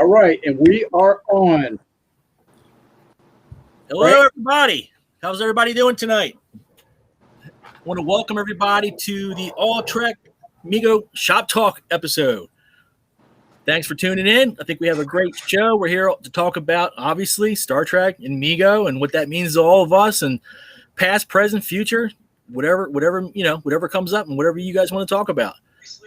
All right, and we are on. Hello, everybody. How's everybody doing tonight? I want to welcome everybody to the All Trek Mego Shop Talk episode. Thanks for tuning in. I think we have a great show. We're here to talk about, obviously, Star Trek and Mego and what that means to all of us and past, present, future, whatever comes up and whatever you guys want to talk about.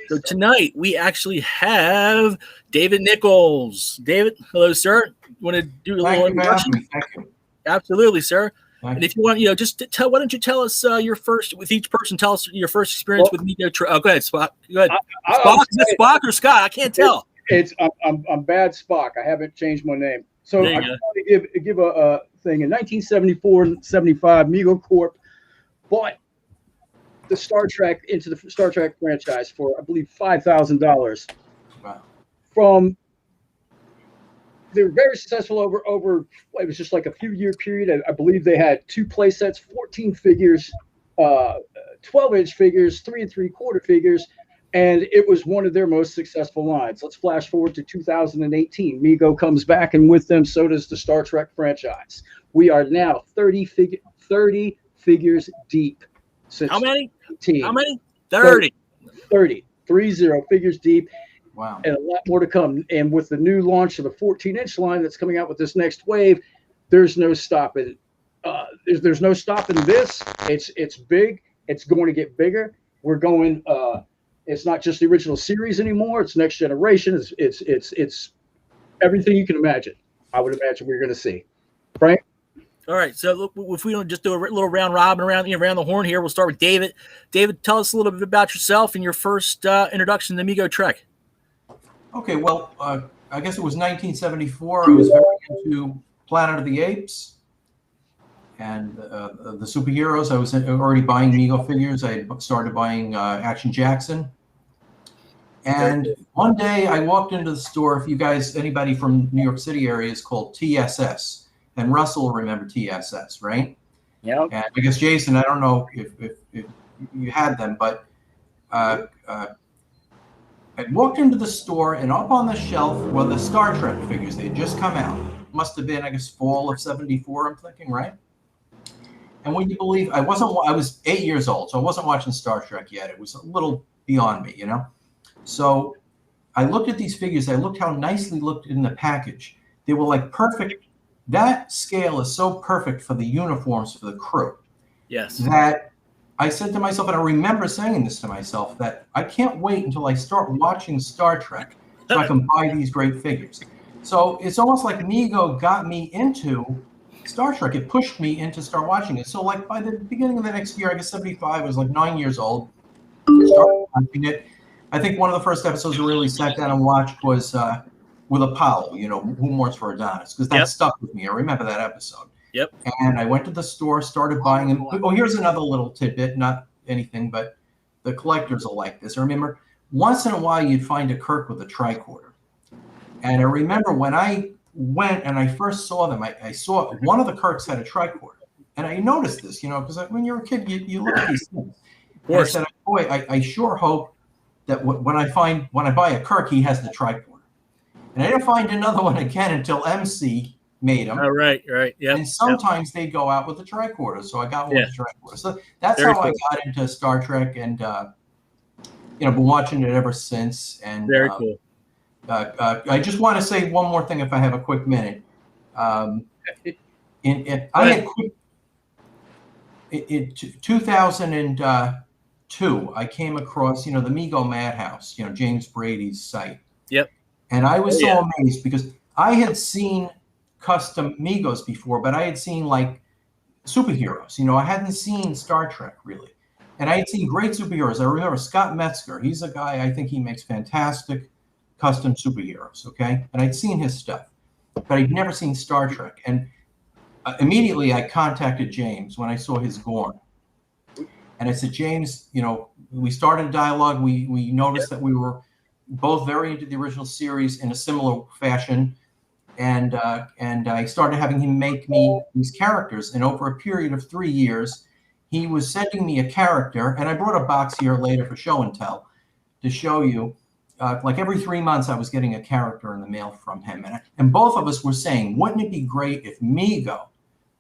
So tonight we actually have David Nichols. David, hello, sir. You want to do a little introduction? Thank you. Absolutely, sir. And if you want, just tell. Why don't you tell us your first? With each person, tell us your first experience with Mego. Oh, go ahead, Spock. Go ahead. Spock, is it Spock or Scott? I can't tell. I'm bad Spock. I haven't changed my name. So I want to give a thing. In 1974 and 75, Mego Corp bought the Star Trek into the Star Trek franchise for, I believe, $5,000. Wow. They were very successful over. It was just like a few year period. I believe they had 2 play sets, 14 figures, 12-inch figures, 3 3/4 figures, and it was one of their most successful lines. Let's flash forward to 2018. Mego comes back, and with them, so does the Star Trek franchise. We are now 30 figures deep. Since How many? 18. How many? 30 figures deep. Wow. And a lot more to come. And with the new launch of the 14-inch line that's coming out with this next wave, there's no stopping. There's no stopping this. It's big. It's going to get bigger. We're going. It's not just the original series anymore. It's next generation. It's everything you can imagine. I would imagine we're going to see. Frank. All right. So look, if we don't just do a little round robin around the horn here, we'll start with David. David, tell us a little bit about yourself and your first introduction to Mego Trek. Okay, well, I guess it was 1974. I was very into Planet of the Apes and the superheroes. I was already buying Mego figures. I started buying Action Jackson. And one day I walked into the store. If you guys, anybody from New York City area, is called TSS. And Russell will remember TSS, right? Yeah. And I guess Jason, I don't know if you had them, but I walked into the store, and up on the shelf were the Star Trek figures. They had just come out. Must have been, I guess, fall of '74. I'm thinking, right? And would you believe I was 8 years old, so I wasn't watching Star Trek yet. It was a little beyond me, So I looked at these figures. I looked how nicely looked in the package. They were like perfect. That scale is so perfect for the uniforms for the crew. Yes. That I said to myself, and I remember saying this to myself, that I can't wait until I start watching Star Trek so I can buy these great figures. So it's almost like Mego got me into Star Trek. It pushed me into start watching it. So like by the beginning of the next year, I guess 75, I was like 9 years old. I started watching it. I think one of the first episodes I really sat down and watched was with Apollo, Who Mourns for Adonis, because that stuck with me. I remember that episode. Yep. And I went to the store, started buying them. Oh, here's another little tidbit, not anything, but the collectors will like this. I remember once in a while you'd find a Kirk with a tricorder. And I remember when I went and I first saw them, I saw one of the Kirks had a tricorder. And I noticed this, because when you're a kid, you look at these things. And I said, boy, I sure hope that when I buy a Kirk, he has the tricorder. And I didn't find another one again until MC made them. Oh, right, yeah. And sometimes they go out with a tricorder, so I got one with a tricorder. So that's how I got into Star Trek, and been watching it ever since. And very cool. I just want to say one more thing, if I have a quick minute. In 2002, I came across the Mego Madhouse, James Brady's site. Yep. And I was so amazed because I had seen custom Megos before, but I had seen like superheroes. I hadn't seen Star Trek really. And I had seen great superheroes. I remember Scott Metzger. He's a guy, I think he makes fantastic custom superheroes, okay? And I'd seen his stuff, but I'd never seen Star Trek. And immediately I contacted James when I saw his Gorn. And I said, James, we started a dialogue. We noticed that we were both very into the original series in a similar fashion. And I started having him make me these characters. And over a period of 3 years, he was sending me a character. And I brought a box here later for show and tell to show you. like every 3 months, I was getting a character in the mail from him, and both of us were saying, wouldn't it be great if Mego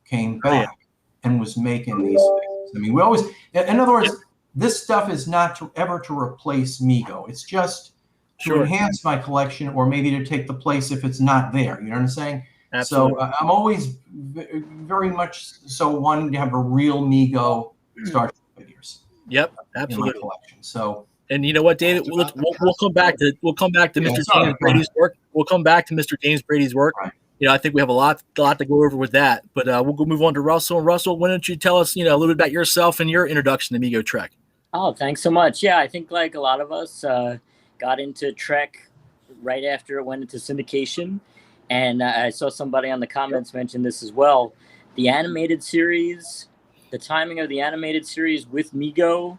came back and was making these figures? I mean, we always, in other words, this stuff is not ever to replace Mego. It's just to enhance my collection, or maybe to take the place if it's not there. You know what I'm saying? Absolutely. So I'm always very much so wanting to have a real Mego Star Trek figures. Yep, absolutely. In my collection. So. And you know what, David? We'll come back to Mr. James Brady's work. We'll come back to Mr. James Brady's work. Right. You know, I think we have a lot to go over with that. But we'll go move on to Russell. And Russell, why don't you tell us, a little bit about yourself and your introduction to Mego Trek? Oh, thanks so much. Yeah, I think like a lot of us got into Trek right after it went into syndication. And I saw somebody on the comments mention this as well. The animated series, the timing of the animated series with Mego,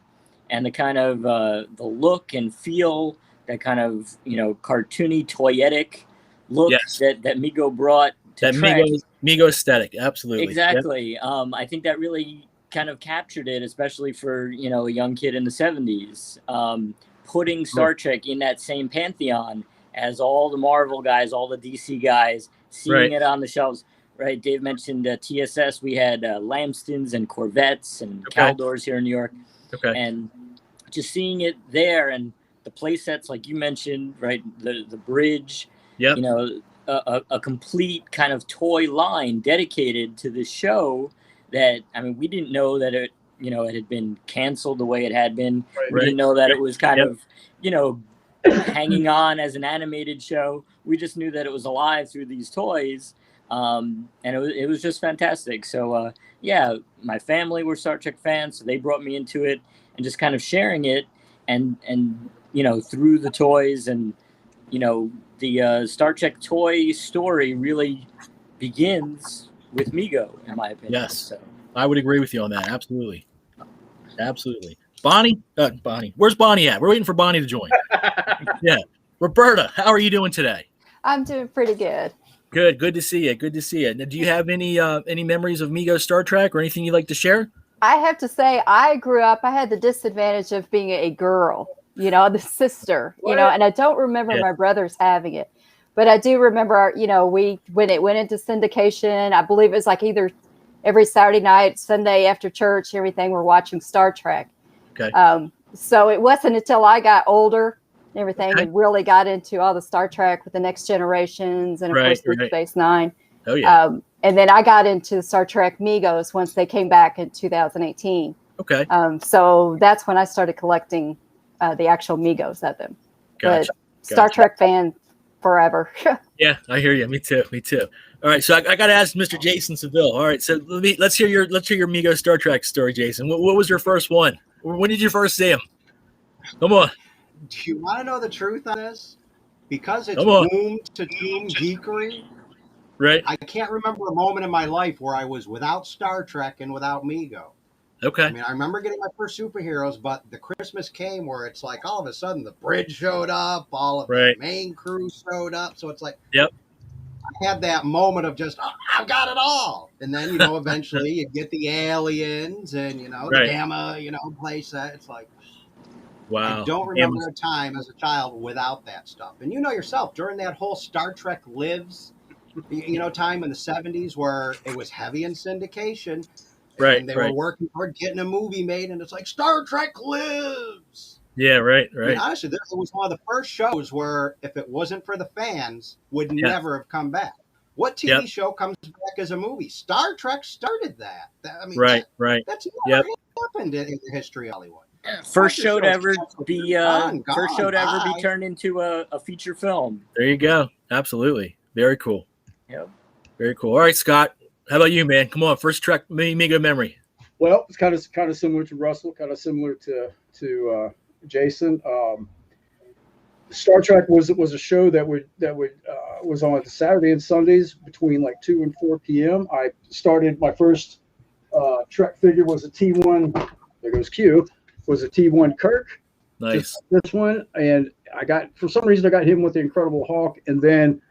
and the kind of the look and feel, that kind of cartoony, toyetic look that Mego brought to Trek. Mego aesthetic, absolutely. Exactly. Yep. I think that really kind of captured it, especially for a young kid in the 70s. Putting Star Trek in that same pantheon as all the Marvel guys, all the DC guys, seeing it on the shelves. Right, Dave mentioned TSS. We had Lamstons and Corvettes and Caldors here in New York. Okay. And just seeing it there, and the play sets, like you mentioned, right, the bridge, a complete kind of toy line dedicated to the show that, I mean, we didn't know that it, it had been canceled the way it had been. Right. We didn't know that it was kind of, hanging on as an animated show. We just knew that it was alive through these toys. And it was just fantastic. So, my family were Star Trek fans, so they brought me into it, and just kind of sharing it and through the toys, and, the Star Trek toy story really begins with Mego, in my opinion. Yes. So. I would agree with you on that. Absolutely. Absolutely. Bonnie, where's Bonnie at? We're waiting for Bonnie to join. Yeah. Roberta, how are you doing today? I'm doing pretty good. Good to see you. Good to see you. Now, do you have any memories of Mego Star Trek or anything you'd like to share? I have to say, I grew up, I had the disadvantage of being a girl, the sister, and I don't remember my brothers having it, but I do remember, when it went into syndication, I believe it was like either every Saturday night, Sunday after church, everything, we're watching Star Trek. Okay. So it wasn't until I got older and everything and really got into all the Star Trek with the Next Generations and of course Deep Space Nine. Oh yeah. And then I got into Star Trek Megos once they came back in 2018. Okay. So that's when I started collecting the actual Megos of them. Gotcha. But Star Trek fan forever. Yeah, I hear you. Me too. All right, so I got to ask Mr. Jason Seville. All right, so let's hear your Mego Star Trek story, Jason. What was your first one? When did you first see him? Come on. Do you want to know the truth on this? Because it's womb to tomb geekery. Right. I can't remember a moment in my life where I was without Star Trek and without Mego. Okay. I mean, I remember getting my first superheroes, but the Christmas came where it's like all of a sudden the bridge showed up, all of the main crew showed up. So it's like, I had that moment of just, I've got it all. And then, eventually you get the aliens and, the Gamma, play set. It's like, wow. I don't remember a time as a child without that stuff. And yourself, during that whole Star Trek Lives, time in the 70s where it was heavy in syndication. Right. And they were working toward getting a movie made, and it's like, Star Trek Lives. Yeah, right. I mean, honestly, it was one of the first shows where, if it wasn't for the fans, would never have come back. What TV show comes back as a movie? Star Trek started that. I mean, that's never happened in the history of Hollywood. First show to ever be turned into a feature film. There you go. Absolutely. Very cool. Yep. Very cool. All right, Scott. How about you, man? Come on, first Trek Mego memory. Well, it's kind of similar to Russell, kind of similar to Jason. Star Trek was a show that was on Saturday and Sundays between like 2 and 4 p.m. I started my first Trek figure was a T1. There goes Q. Was a T1 Kirk. Nice. This one, and for some reason I got him with the Incredible Hulk, and then.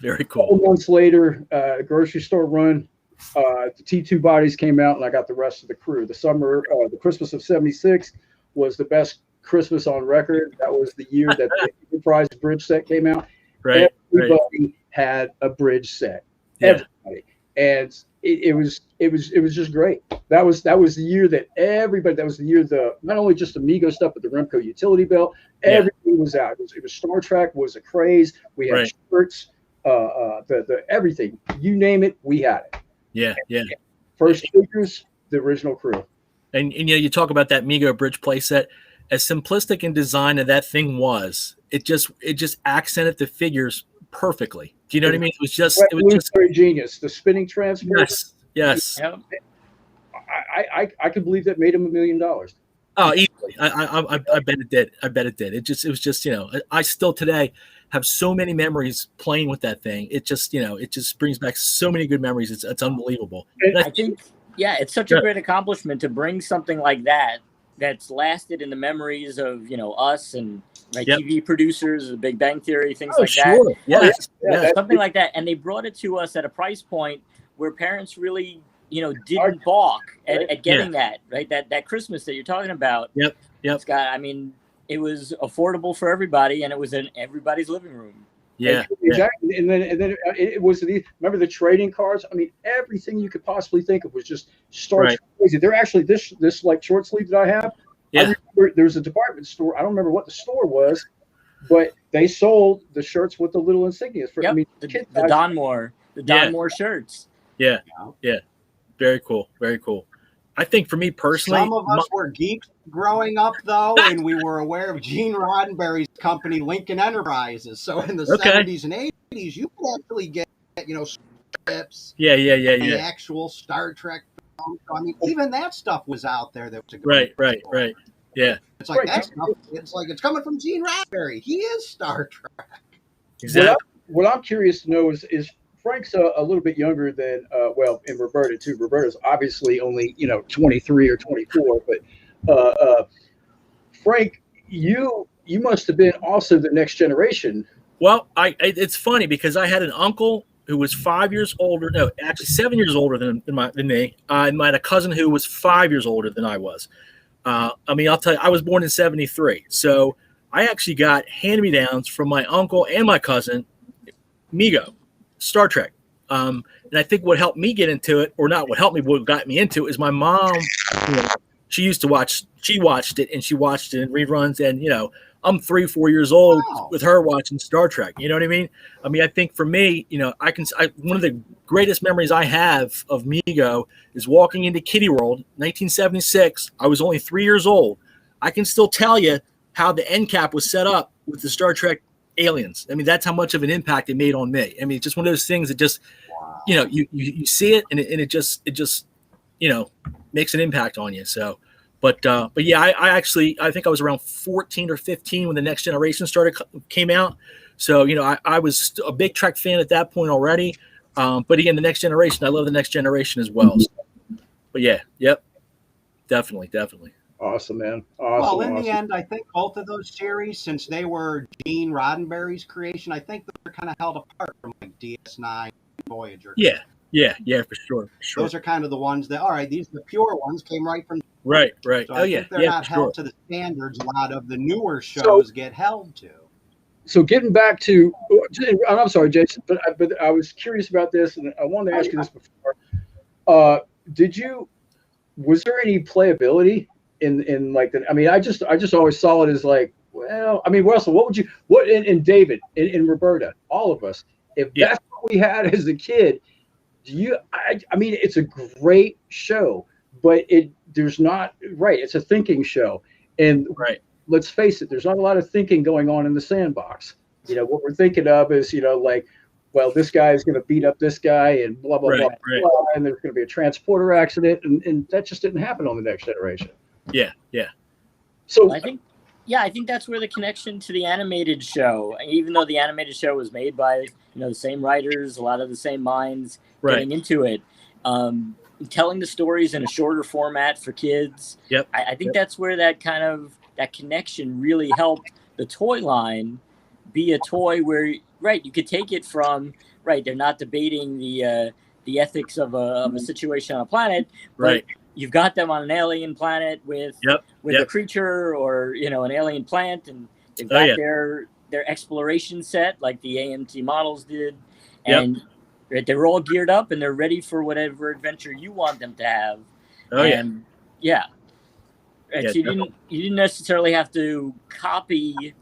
Very cool. A couple months later, grocery store run, the T2 bodies came out, and I got the rest of the crew. The Christmas of '76 was the best Christmas on record. That was the year that the Enterprise bridge set came out. Right. Everybody had a bridge set. Yeah. Everybody. And it was just great. That was the year that everybody. That was the year not only just the Mego stuff, but the Remco utility belt. Everything was out. It was Star Trek was a craze. We had shirts, the everything. You name it, we had it. Yeah. First figures, the original crew. And you talk about that Mego bridge playset. As simplistic in design as that thing was, it just accented the figures perfectly. Do you know what I mean? It was just very genius. The spinning transport. Yes. I could believe that made him $1 million. Oh, easily. I bet it did. It was just I still today have so many memories playing with that thing. It just brings back so many good memories. It's unbelievable. And I think it's such a great accomplishment to bring something like that that's lasted in the memories of us and TV producers, The Big Bang Theory, things like that. Yes. Something like that, and they brought it to us at a price point where parents really didn't balk at getting that that Christmas that you're talking about. Yep. Scott, I mean, it was affordable for everybody, and it was in everybody's living room. Yeah, exactly. And then it was remember the trading cards? I mean, everything you could possibly think of was just Star Trek crazy. They're actually this like short sleeve that I have. Yeah. I remember there was a department store. I don't remember what the store was, but they sold the shirts with the little insignias for the Don Moore shirts. Yeah. Very cool. I think for me personally, some of us were geeks growing up, though, and we were aware of Gene Roddenberry's company, Lincoln Enterprises. So in the 70s and 80s, you could actually get, strips. Yeah. The actual Star Trek film. So, I mean, even that stuff was out there. That was a good right. Yeah. It's like that stuff. It's like it's coming from Gene Roddenberry. He is Star Trek. Exactly. What I'm curious to know is Frank's a little bit younger than and Roberta too. Roberta's obviously only 23 or 24, but Frank, you must have been also the next generation. Well, it's funny because I had an uncle who was 5 years older. No, actually 7 years older than me. And I had a cousin who was 5 years older than I was. I'll tell you, I was born in 73, so I actually got hand-me-downs from my uncle and my cousin, Mego, Star Trek. And I think what helped me get into it, or not what helped me, what got me into it, is my mom. She watched it, and she watched it in reruns. And I'm 3-4 years old with her watching Star Trek. You know what I mean? I think for me, one of the greatest memories I have of Mego is walking into Kiddie World, 1976. I was only 3 years old. I can still tell you how the end cap was set up with the Star Trek aliens. That's how much of an impact it made on me. It's just one of those things that just, you see it and it just makes an impact on you. So, but yeah, I think I was around 14 or 15 when the Next Generation came out. So, I was a big Trek fan at that point already. But again, the Next Generation, I love the Next Generation as well. So, but yeah, definitely. Awesome, man. Well, in the end, I think both of those series, since they were Gene Roddenberry's creation, I think they're kind of held apart from like DS9, Voyager. Yeah, for sure. Those are kind of the ones that, these the pure ones came right from. Right. So I think they're not held to the standards a lot of the newer shows get held to. So getting back to, I'm sorry, Jason, but I was curious about this, and I wanted to ask you this before. Was there any playability in like the? I just always saw it as like, Russell, and David and Roberta, all of us, if that's what we had as a kid, it's a great show, but there's not it's a thinking show, and let's face it, there's not a lot of thinking going on in the sandbox. What we're thinking of is this guy is going to beat up this guy and blah blah blah, and there's going to be a transporter accident, and that just didn't happen on the Next Generation. Yeah. So I think that's where the connection to the animated show, even though the animated show was made by the same writers, a lot of the same minds getting into it, telling the stories in a shorter format for kids. Yep. I think that's where that connection really helped the toy line be a toy where you could take it from they're not debating the ethics of a situation on a planet, but you've got them on an alien planet with a creature or an alien plant, and they've got their exploration set like the AMT models did, and they're all geared up and they're ready for whatever adventure you want them to have. So you didn't necessarily have to copy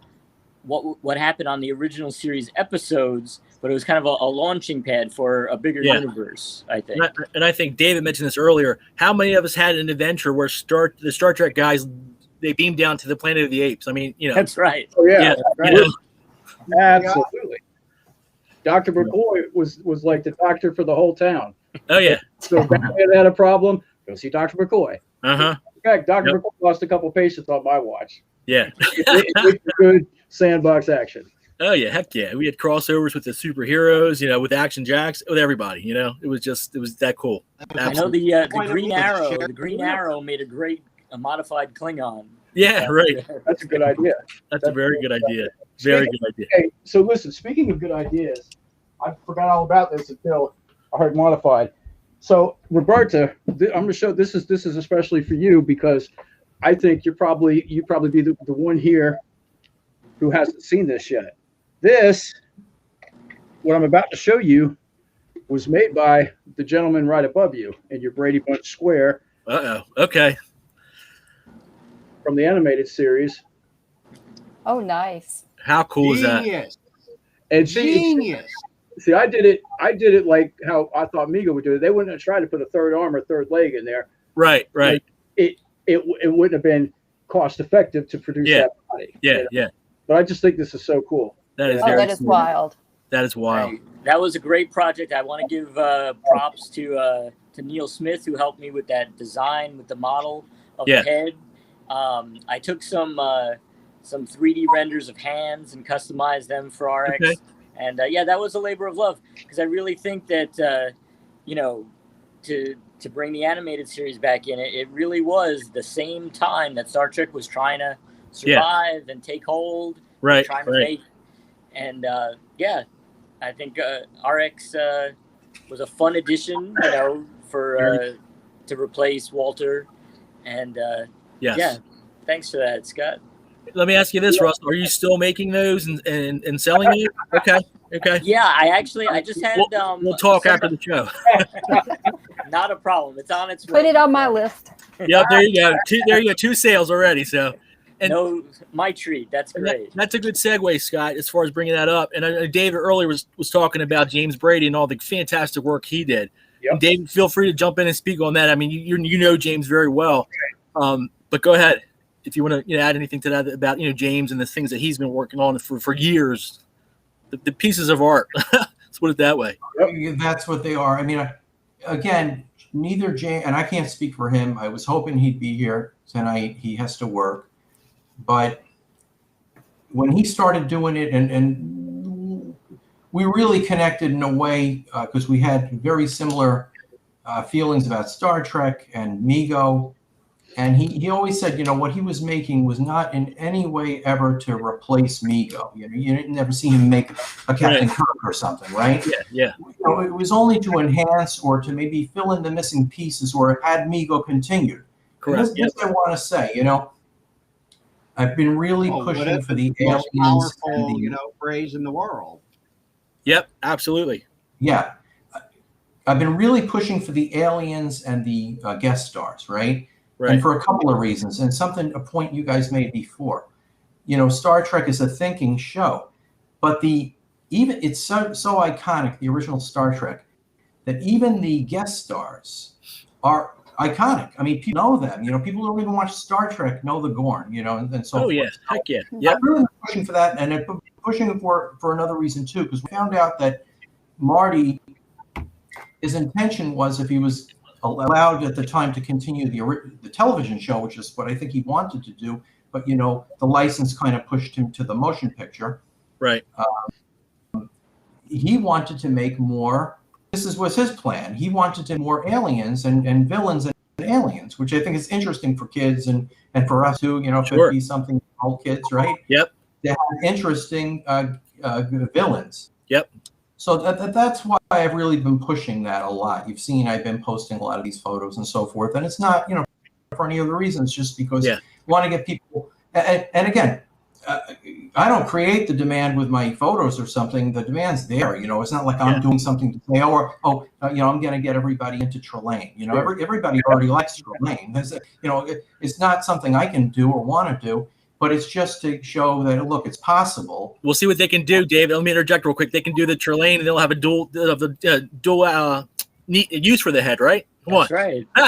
what happened on the original series episodes, but it was kind of a launching pad for a bigger universe, I think. And I think David mentioned this earlier. How many of us had an adventure where the Star Trek guys, they beamed down to the Planet of the Apes? I mean, That's right. Oh yeah, right. Absolutely. Dr. McCoy was like the doctor for the whole town. Oh yeah. So if Batman had a problem, go see Dr. McCoy. Uh-huh. In fact, Dr. McCoy lost a couple patients on my watch. Yeah. It's good sandbox action. Oh yeah, heck yeah. We had crossovers with the superheroes, with Action Jacks, with everybody, it was that cool. Absolutely. I know the Green Arrow made a modified Klingon. Yeah, right. That's a good idea. That's a very good idea. Very good idea. Hey, so listen, speaking of good ideas, I forgot all about this until I heard modified. So Roberta, I'm going to show this is especially for you because I think you probably be the one here who hasn't seen this yet. This, what I'm about to show you, was made by the gentleman right above you in your Brady Bunch square. Okay. From the animated series. Oh, nice. How cool is that? And Genius. See, I did it like how I thought Mego would do it. They wouldn't have tried to put a third arm or third leg in there. Right. Like, it wouldn't have been cost effective to produce that body. Yeah. But I just think this is so cool. That is wild. That is wild. That was a great project. I want to give props to Neil Smith, who helped me with that design with the model of the head. I took some 3D renders of hands and customized them for RX. Okay. And that was a labor of love because I really think that to bring the animated series back in, it really was the same time that Star Trek was trying to survive and take hold. Right. Trying to make, and I think RX was a fun addition, for to replace Walter. And thanks for that, Scott. Let me ask you this, Russ. Are you still making those and selling it? Okay. Yeah, I just had. We'll talk after the show. Not a problem. It's on its way. Put it on my list. Yeah, there you go. There you go. 2 sales already. So, my treat. That's great. That's a good segue, Scott, as far as bringing that up. And David earlier was talking about James Brady and all the fantastic work he did. Yep. And David, feel free to jump in and speak on that. I mean, you know James very well, but go ahead if you want to add anything to that about James and the things that he's been working on for years. The pieces of art. Let's put it that way. Yep. That's what they are. I mean, again, neither James, and I can't speak for him. I was hoping he'd be here tonight. He has to work. But when he started doing it, and we really connected in a way because we had very similar feelings about Star Trek and Mego. And he always said, what he was making was not in any way ever to replace Mego. You didn't never see him make a Captain Kirk or something, right? Yeah. It was only to enhance or to maybe fill in the missing pieces or had Mego continued. Correct. This I want to say, I've been really pushing for the aliens. Most powerful, phrase in the world. Yep, absolutely. Yeah. I've been really pushing for the aliens and the guest stars, right? And for a couple of reasons, and a point you guys made before. Star Trek is a thinking show, but it's so iconic, the original Star Trek, that even the guest stars are iconic. I mean, people know them. People who don't even watch Star Trek know the Gorn. And so. Oh yeah, heck yeah. Yep. I'm really pushing for that, and I'm pushing for another reason too, because we found out that Marty, his intention was if he was allowed at the time to continue the television show, which is what I think he wanted to do, but the license kind of pushed him to the motion picture. Right. He wanted to make more. Was his plan. He wanted to more aliens and villains and aliens, which I think is interesting for kids and for us too. Could be something for all kids, right? Yep. They have interesting villains. Yep. So that's why I've really been pushing that a lot. You've seen I've been posting a lot of these photos and so forth, and it's not, you know, for any other reasons, just because I want to get people. And again, I don't create the demand with my photos or something. The demand's there. You know, it's not like I'm doing something to say, you know, I'm going to get everybody into Trelane. You know, everybody already likes Trelane. You know, it's not something I can do or want to do. But it's just to show that, look, it's possible. We'll see what they can do, David. Let me interject real quick. They can do the Trelane, and they'll have a dual use for the head, right? Come That's on. Right. No,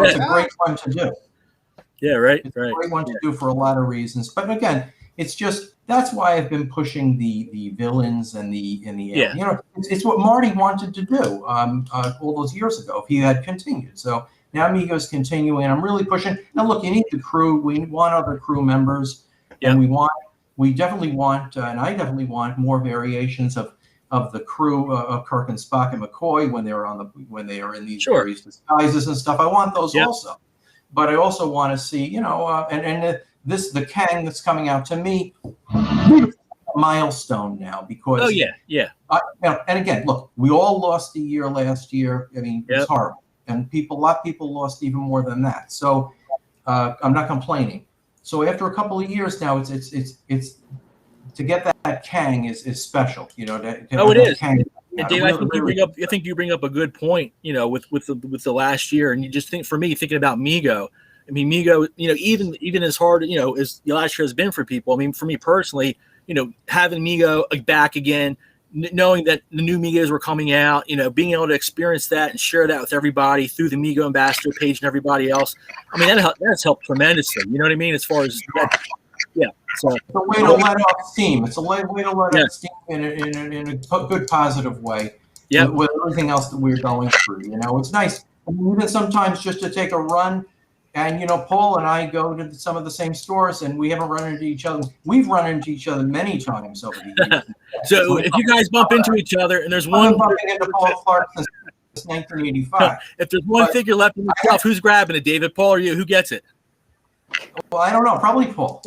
it's a great one to do. Yeah, right. It's a great one to do for a lot of reasons. But again, it's just that's why I've been pushing the villains and the you know, it's what Marty wanted to do all those years ago if he had continued. So now Mego's continuing. I'm really pushing. Now look, you need the crew. We want other crew members, and we definitely want, and I definitely want more variations of the crew of Kirk and Spock and McCoy when they are in these various disguises and stuff. I want those also. But I also want to see, you know, the Kang that's coming out to me, a milestone now because. And again, look, we all lost a year last year. I mean, it's horrible, and a lot of people lost even more than that. So I'm not complaining. So after a couple of years now, it's to get that Kang is special, you know. It is. Kang, and Dave, I think you bring up a good point, you know, with the last year, and you just think, for me, thinking about Mego. I mean, Mego, you know, even as hard, you know, as the last year has been for people. I mean, for me personally, you know, having Mego back again, knowing that the new Megos were coming out, you know, being able to experience that and share that with everybody through the Mego Ambassador page and everybody else. I mean, that's helped tremendously. You know what I mean? As far as so it's a way to let off steam. It's a way to let off steam in a good, positive way. With everything else that we're going through, you know, it's nice. I mean, even sometimes just to take a run, and you know, Paul and I go to some of the same stores, and we haven't run into each other. We've run into each other many times over the years. So if you guys bump into each other, and there's one bumping into Paul Clark since 1985. If there's one figure left in the shelf, who's grabbing it, David, Paul, or you? Who gets it? Well, I don't know, probably Paul,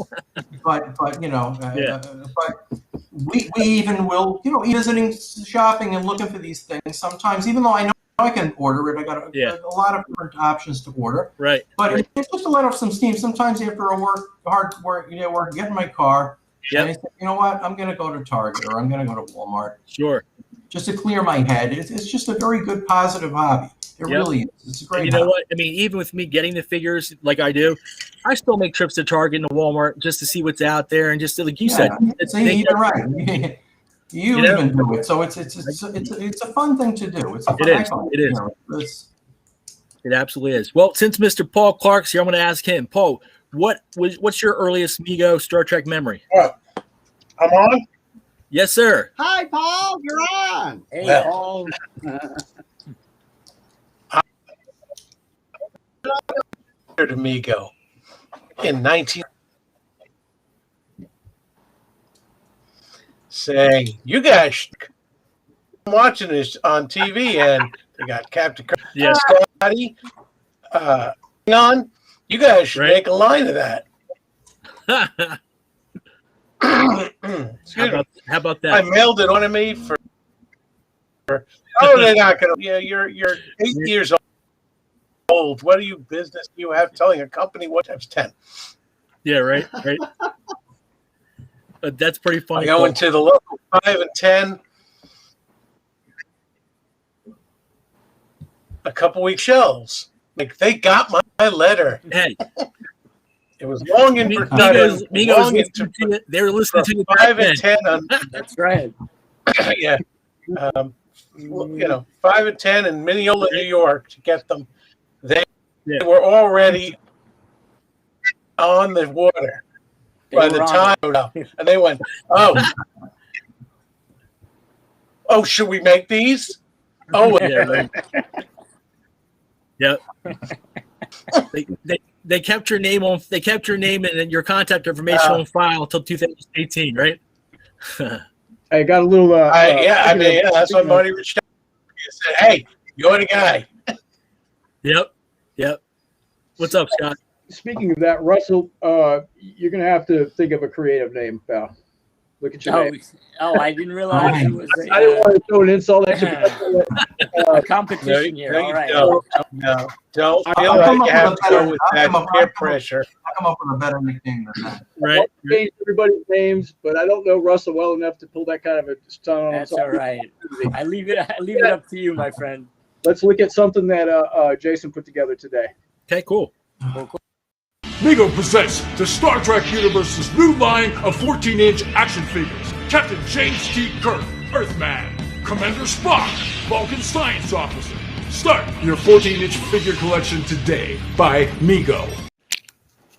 but you know, but we even will, you know, visiting, shopping, and looking for these things sometimes. Even though I know I can order it, I got a lot of different options to order. Right. But it's just to let off some steam. Sometimes after hard work, you know, get in my car. And I say, you know what, I'm going to go to Target or I'm going to go to Walmart. Sure. Just to clear my head. It's just a very good, positive hobby. It really is. It's a great hobby. You know what? I mean, even with me getting the figures like I do, I still make trips to Target and to Walmart just to see what's out there and just to, like you said. You're right. You even do it. So it's a fun thing to do. It's a fun thing. It is. You know, it absolutely is. Well, since Mr. Paul Clark's here, I'm going to ask him. Paul, what's your earliest Mego Star Trek memory? I'm on? Yes, sir. Hi, Paul. You're on. Hey, Paul. To Mego in 19 saying, you guys watching this on TV, and they got Captain Kirk, Scotty on. You guys should make a line of that. How about that? I mailed it on to me for they're not gonna. Yeah, you're 8 years old. What business do you have telling a company what times 10? Yeah, right. That's pretty funny. I go into the local 5 and 10 a couple weeks shelves. Like, they got my letter. Hey. It was long in production. They were listening to you 5 and 10 on. That's right. Yeah. You know, 5 and 10 in Mineola, New York to get them. They were already on the water by the time up, and they went, "Oh, should we make these?" Oh, yeah. They kept your name on. They kept your name and your contact information on file until 2018, right? I got a little. That's when Marty reached out. He said, "Hey, you're the guy." Yep. What's up, Scott? Speaking of that, Russell, you're going to have to think of a creative name, pal. Look at your name. I didn't realize it was I didn't want to throw an insult at you. a competition here. All right. No, don't feel like you have to go with that peer pressure. I'll come up with a better nickname than that. Right. I changed everybody's names, but I don't know Russell well enough to pull that kind of a stunt on. That's all right. I leave it up to you, my friend. Let's look at something that Jason put together today. Okay, cool. Mego presents the Star Trek universe's new line of 14-inch action figures. Captain James T. Kirk, Earthman. Commander Spock, Vulcan Science Officer. Start your 14-inch figure collection today by Mego.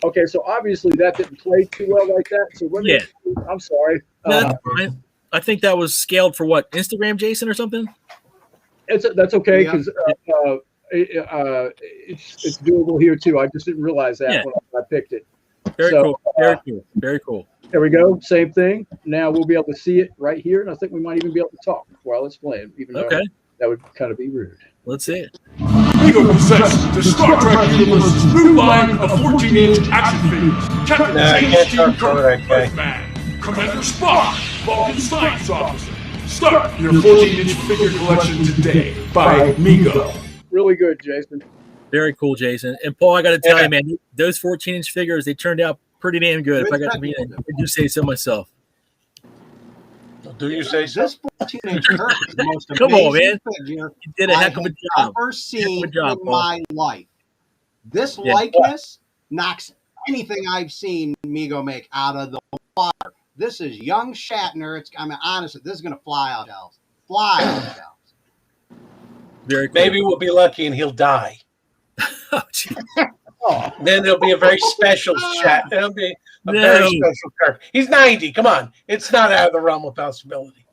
Okay, so obviously that didn't play too well like that. So let me, I'm sorry. No, that's fine. I think that was scaled for what, Instagram, Jason, or something? That's okay because it's doable here too. I just didn't realize that when I picked it. Very cool. Very cool. Very cool. There we go. Same thing. Now we'll be able to see it right here, and I think we might even be able to talk while it's playing, even though that would kind of be rude. Let's see it. Mego presents the Star Trek universe's new line of 14-inch action figures. Captain James T. Kirk, Earthman. Commander Spock, Vulcan Science Officer. Start your 14-inch figure collection today by Mego. Really good, Jason. Very cool, Jason. And Paul, I got to tell you, man, those 14-inch figures, they turned out pretty damn good. If I got to be, I do say so myself. Do you say so? This 14-inch Kirk is the most Come on, man. figure You did a heck of a job. I've ever seen in Paul. my life. This likeness knocks anything I've seen Mego make out of the water. This is young Shatner. Honestly, this is going to fly out shelves. Fly out shelves. Very cool. Maybe we'll be lucky and he'll die. Oh, geez. Then there'll be a very special chat. There'll be a very special Kirk. He's 90. Come on. It's not out of the realm of possibility.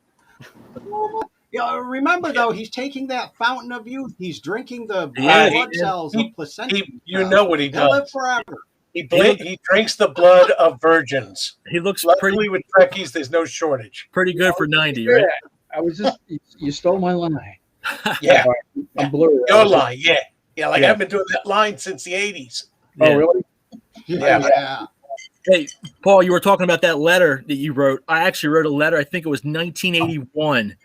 Remember, though, he's taking that fountain of youth. He's drinking the blood cells of placenta. You know what he does. He'll live forever. He drinks the blood of virgins. He looks Luckily, with Trekkies, there's no shortage. pretty good for 90, right? I was just, you stole my line. Yeah. I'm blurry. Your line, yeah. I've been doing that line since the 80s. Oh, really? Yeah. Hey, Paul, you were talking about that letter that you wrote. I actually wrote a letter. I think it was 1981.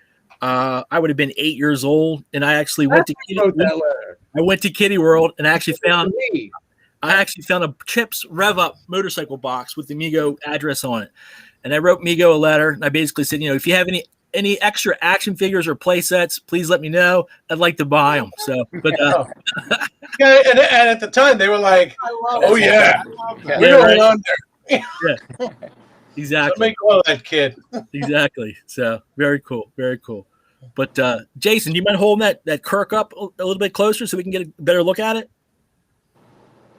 I would have been 8 years old, and I actually went to Kitty World and actually found a Chips Rev Up motorcycle box with the Mego address on it. And I wrote Mego a letter, and I basically said, if you have any extra action figures or play sets, please let me know. I'd like to buy them. So, but and at the time they were like, "Oh yeah, we're going on there." Yeah, exactly. So make all that kid. Exactly. So very cool, very cool. But Jason, do you mind holding that Kirk up a little bit closer so we can get a better look at it?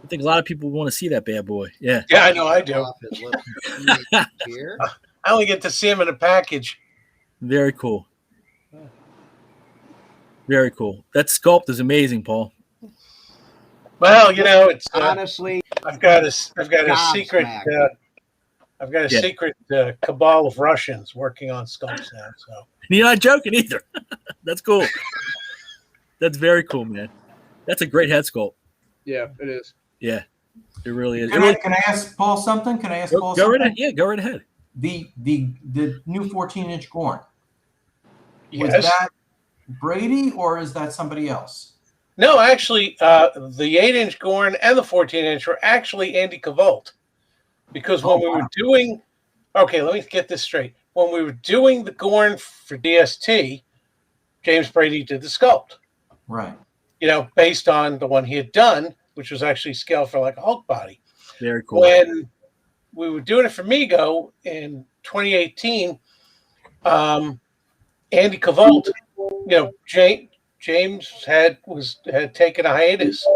I think a lot of people want to see that bad boy. Yeah. Yeah, I know. I do. I only get to see him in a package. Very cool. Very cool. That sculpt is amazing, Paul. Well, it's honestly, I've got a secret. I've got a secret cabal of Russians working on sculpts now. So you're not joking either. That's cool. That's very cool, man. That's a great head sculpt. Yeah, it is. Yeah, it really is. Can I ask Paul something? Can I ask Paul something? Right ahead. Yeah, go right ahead. The new 14-inch Gorn. Yes. Was that Brady or is that somebody else? No, actually, the 8-inch Gorn and the 14-inch were actually Andy Cavolt. Because when we were doing, let me get this straight. When we were doing the Gorn for DST, James Brady did the sculpt. Right. Based on the one he had done, which was actually scaled for like a Hulk body. Very cool. When we were doing it for Mego in 2018, Andy Cavolt, James had taken a hiatus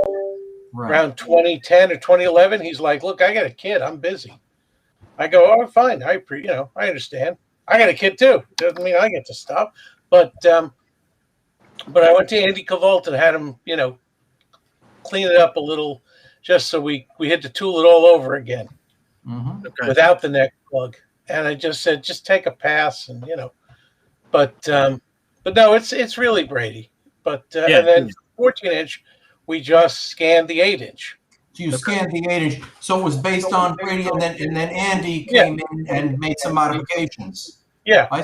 around 2010 or 2011. He's like, "Look, I got a kid. I'm busy." I go, "Oh, fine. I understand. I got a kid too. Doesn't mean I get to stop." But I went to Andy Cavolt and had him, clean it up a little, just so we had to tool it all over again without the neck plug. And I just said, just take a pass, and But no, it's really Brady. But and then 14-inch, we just scanned the 8-inch. So you scanned the 8-inch. So it was based on Brady, and then Andy came in and made some modifications. Yeah, I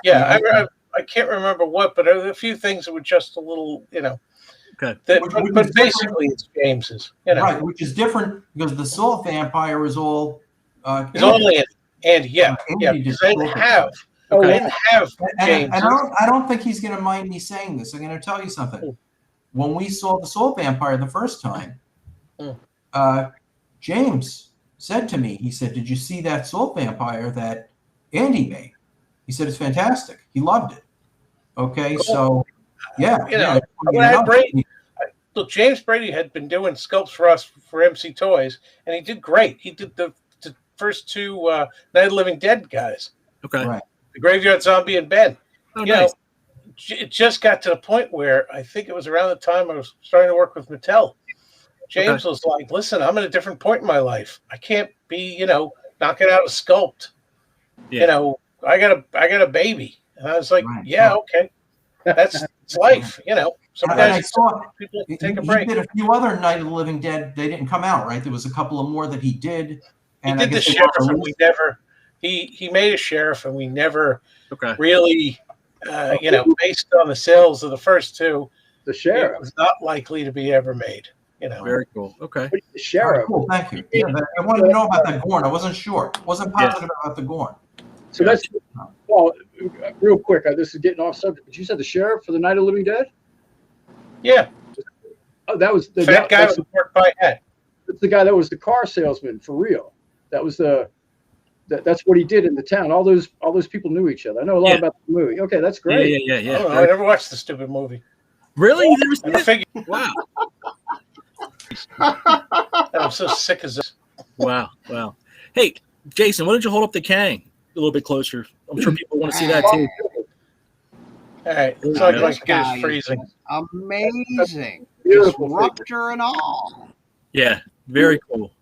can't remember what, but there were a few things that were just a little, Okay. But basically, it's James's. Right, which is different because the Salt Vampire is all. It's only Andy. Yeah, because they didn't have. James. And I don't think he's going to mind me saying this. I'm going to tell you something. When we saw the Salt Vampire the first time, James said to me, he said, "Did you see that Salt Vampire that Andy made?" He said, "It's fantastic. He loved it." Okay, cool. So look, James Brady had been doing sculpts for us for MC Toys, and he did great. He did the first two Night of the Living Dead guys. Okay, right. The Graveyard Zombie and Ben. Oh, nice. It just got to the point where I think it was around the time I was starting to work with Mattel. James was like, "Listen, I'm at a different point in my life. I can't be, knocking out a sculpt. Yeah. I got a baby." And I was like, okay. That's it's life, Sometimes people take a break. He did a few other Night of the Living Dead. They didn't come out, right? There was a couple of more that he did. And he did the sheriff, and we never. He made a sheriff, and we never really, based on the sales of the first two, the sheriff was not likely to be ever made. Very cool. Okay, the sheriff. Cool, thank you. Yeah, I wanted to know about that Gorn. I wasn't sure. Wasn't positive about the Gorn. So that's real quick. This is getting off subject, but you said the sheriff for the Night of the Living Dead. Yeah. Oh, that was the fat guy with the pork pie head. That's the guy that was the car salesman for real. That was that's what he did in the town. All those people knew each other. I know a lot about the movie. Okay, that's great. Yeah. I don't know, I never watched the stupid movie. Really? You never seen it? Figured. Wow. I'm so sick of this. Wow. Hey, Jason, why don't you hold up the Kang a little bit closer? I'm sure people want to see that too. All right. It's like it's freezing. Amazing. Disruptor and all. Yeah, very cool.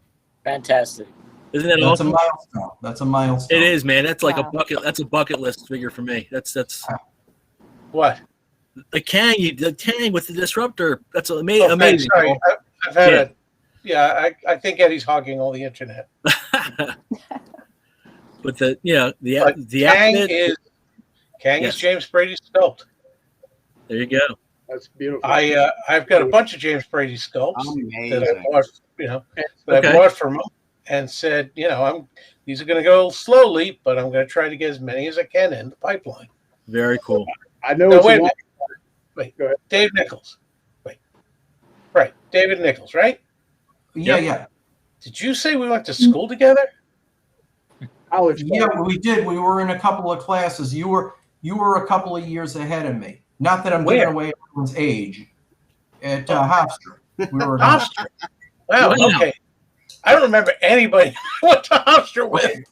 Fantastic. Isn't that That's awesome? a milestone. That's a milestone. It is, man. That's like a bucket list figure for me. That's what? The Kang with the disruptor. That's amazing. Amazing. Sorry. I've had I think Eddie's hogging all the internet. But the Kang is James Brady's sculpt. There you go. That's beautiful. I've got a bunch of James Brady sculpts that I bought from him and said, these are going to go slowly, but I'm going to try to get as many as I can in the pipeline. Very cool. I know. Wait, go ahead. Dave Nichols. Wait, right, David Nichols, right? Yeah. Did you say we went to school together? Yeah, we did. We were in a couple of classes. You were a couple of years ahead of me. Not that I'm giving away everyone's age. At Hofstra. We were at Hofstra. Wow. Okay. I don't remember anybody went to Hofstra with.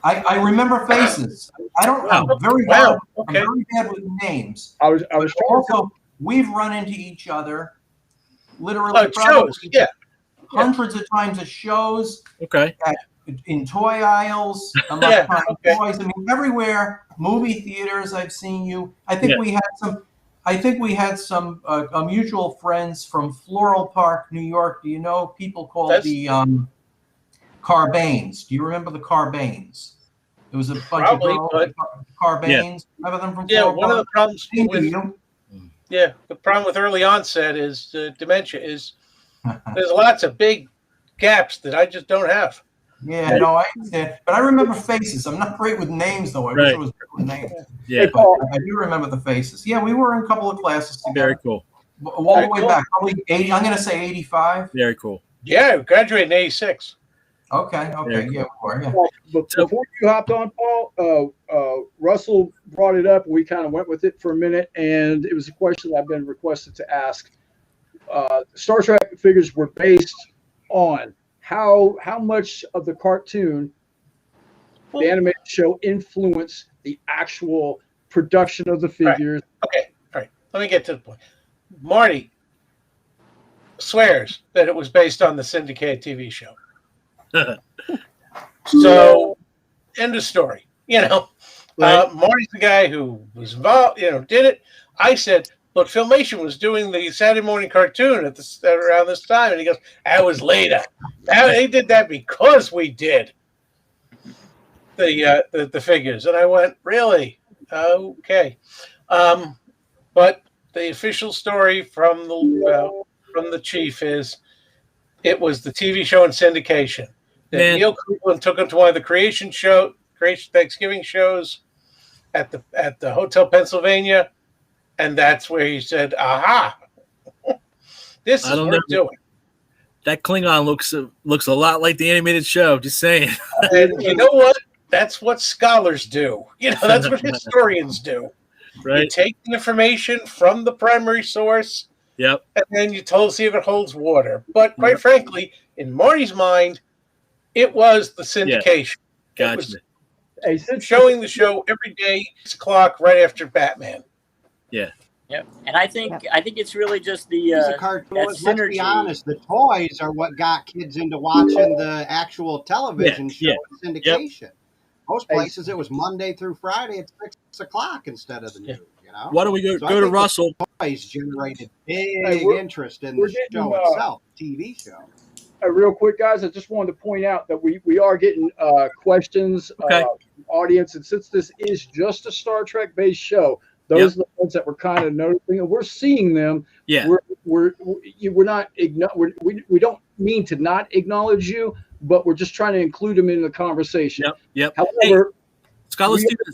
I remember faces. I'm very bad. I'm very bad with names. I was also we've run into each other literally hundreds of times at shows. Okay. In toy aisles, toys. I mean, everywhere. Movie theaters. I've seen you. I think we had some mutual friends from Floral Park, New York. Do you know people called the Carbanes? Do you remember the Carbanes? It was a bunch of girls. Carbanes. Remember them from Floral Park? One of the problems the problem with early onset is dementia. Is there's lots of big gaps that I just don't have. Yeah, no, I understand. But I remember faces. I'm not great with names, though. I wish I was great with names. Yeah, I do remember the faces. Yeah, we were in a couple of classes together. Very cool. All the way back, probably 80. I'm going to say 85. Very cool. Yeah, graduated in 86. Okay, cool. Yeah, we were. Yeah. Before you hopped on, Paul, Russell brought it up. We kind of went with it for a minute, and it was a question I've been requested to ask. Star Trek figures were based on how much of the cartoon, the animated show, influenced the actual production of the figures. Okay, all right. Let me get to the point. Marty swears that it was based on the syndicated TV show. So, end of story. Marty's the guy who was involved, did it. I said, but Filmation was doing the Saturday morning cartoon around this time, and he goes, "That was later. They did that because we did the figures." And I went, "Really? Okay." But the official story from the chief is it was the TV show and syndication. That Neil Cleveland took him to one of the Creation Thanksgiving shows at the Hotel Pennsylvania, and that's where he said, "Aha, this is what we're doing." That Klingon looks a lot like the animated show. Just saying. And you know what? That's what scholars do. That's what historians do. Right. You take the information from the primary source. Yep. And then you see if it holds water. But quite frankly, in Marty's mind, it was the syndication. Yeah. Gotcha. It was showing the show every day, 6 o'clock, right after Batman. Yeah. Yep. And I think it's really just the cartoons. Let's be honest, the toys are what got kids into watching the actual television show syndication. Yep. Most places it was Monday through Friday at 6 o'clock instead of the news. Why don't we go to Russell? Toys generated big interest in the show itself, TV show. Real quick, guys, I just wanted to point out that we are getting questions from audience, and since this is just a Star Trek based show, those are the ones that we're kind of noticing, and we're seeing them. Yeah, we're not we don't mean to not acknowledge you, but we're just trying to include them in the conversation. Yep. However, Scott,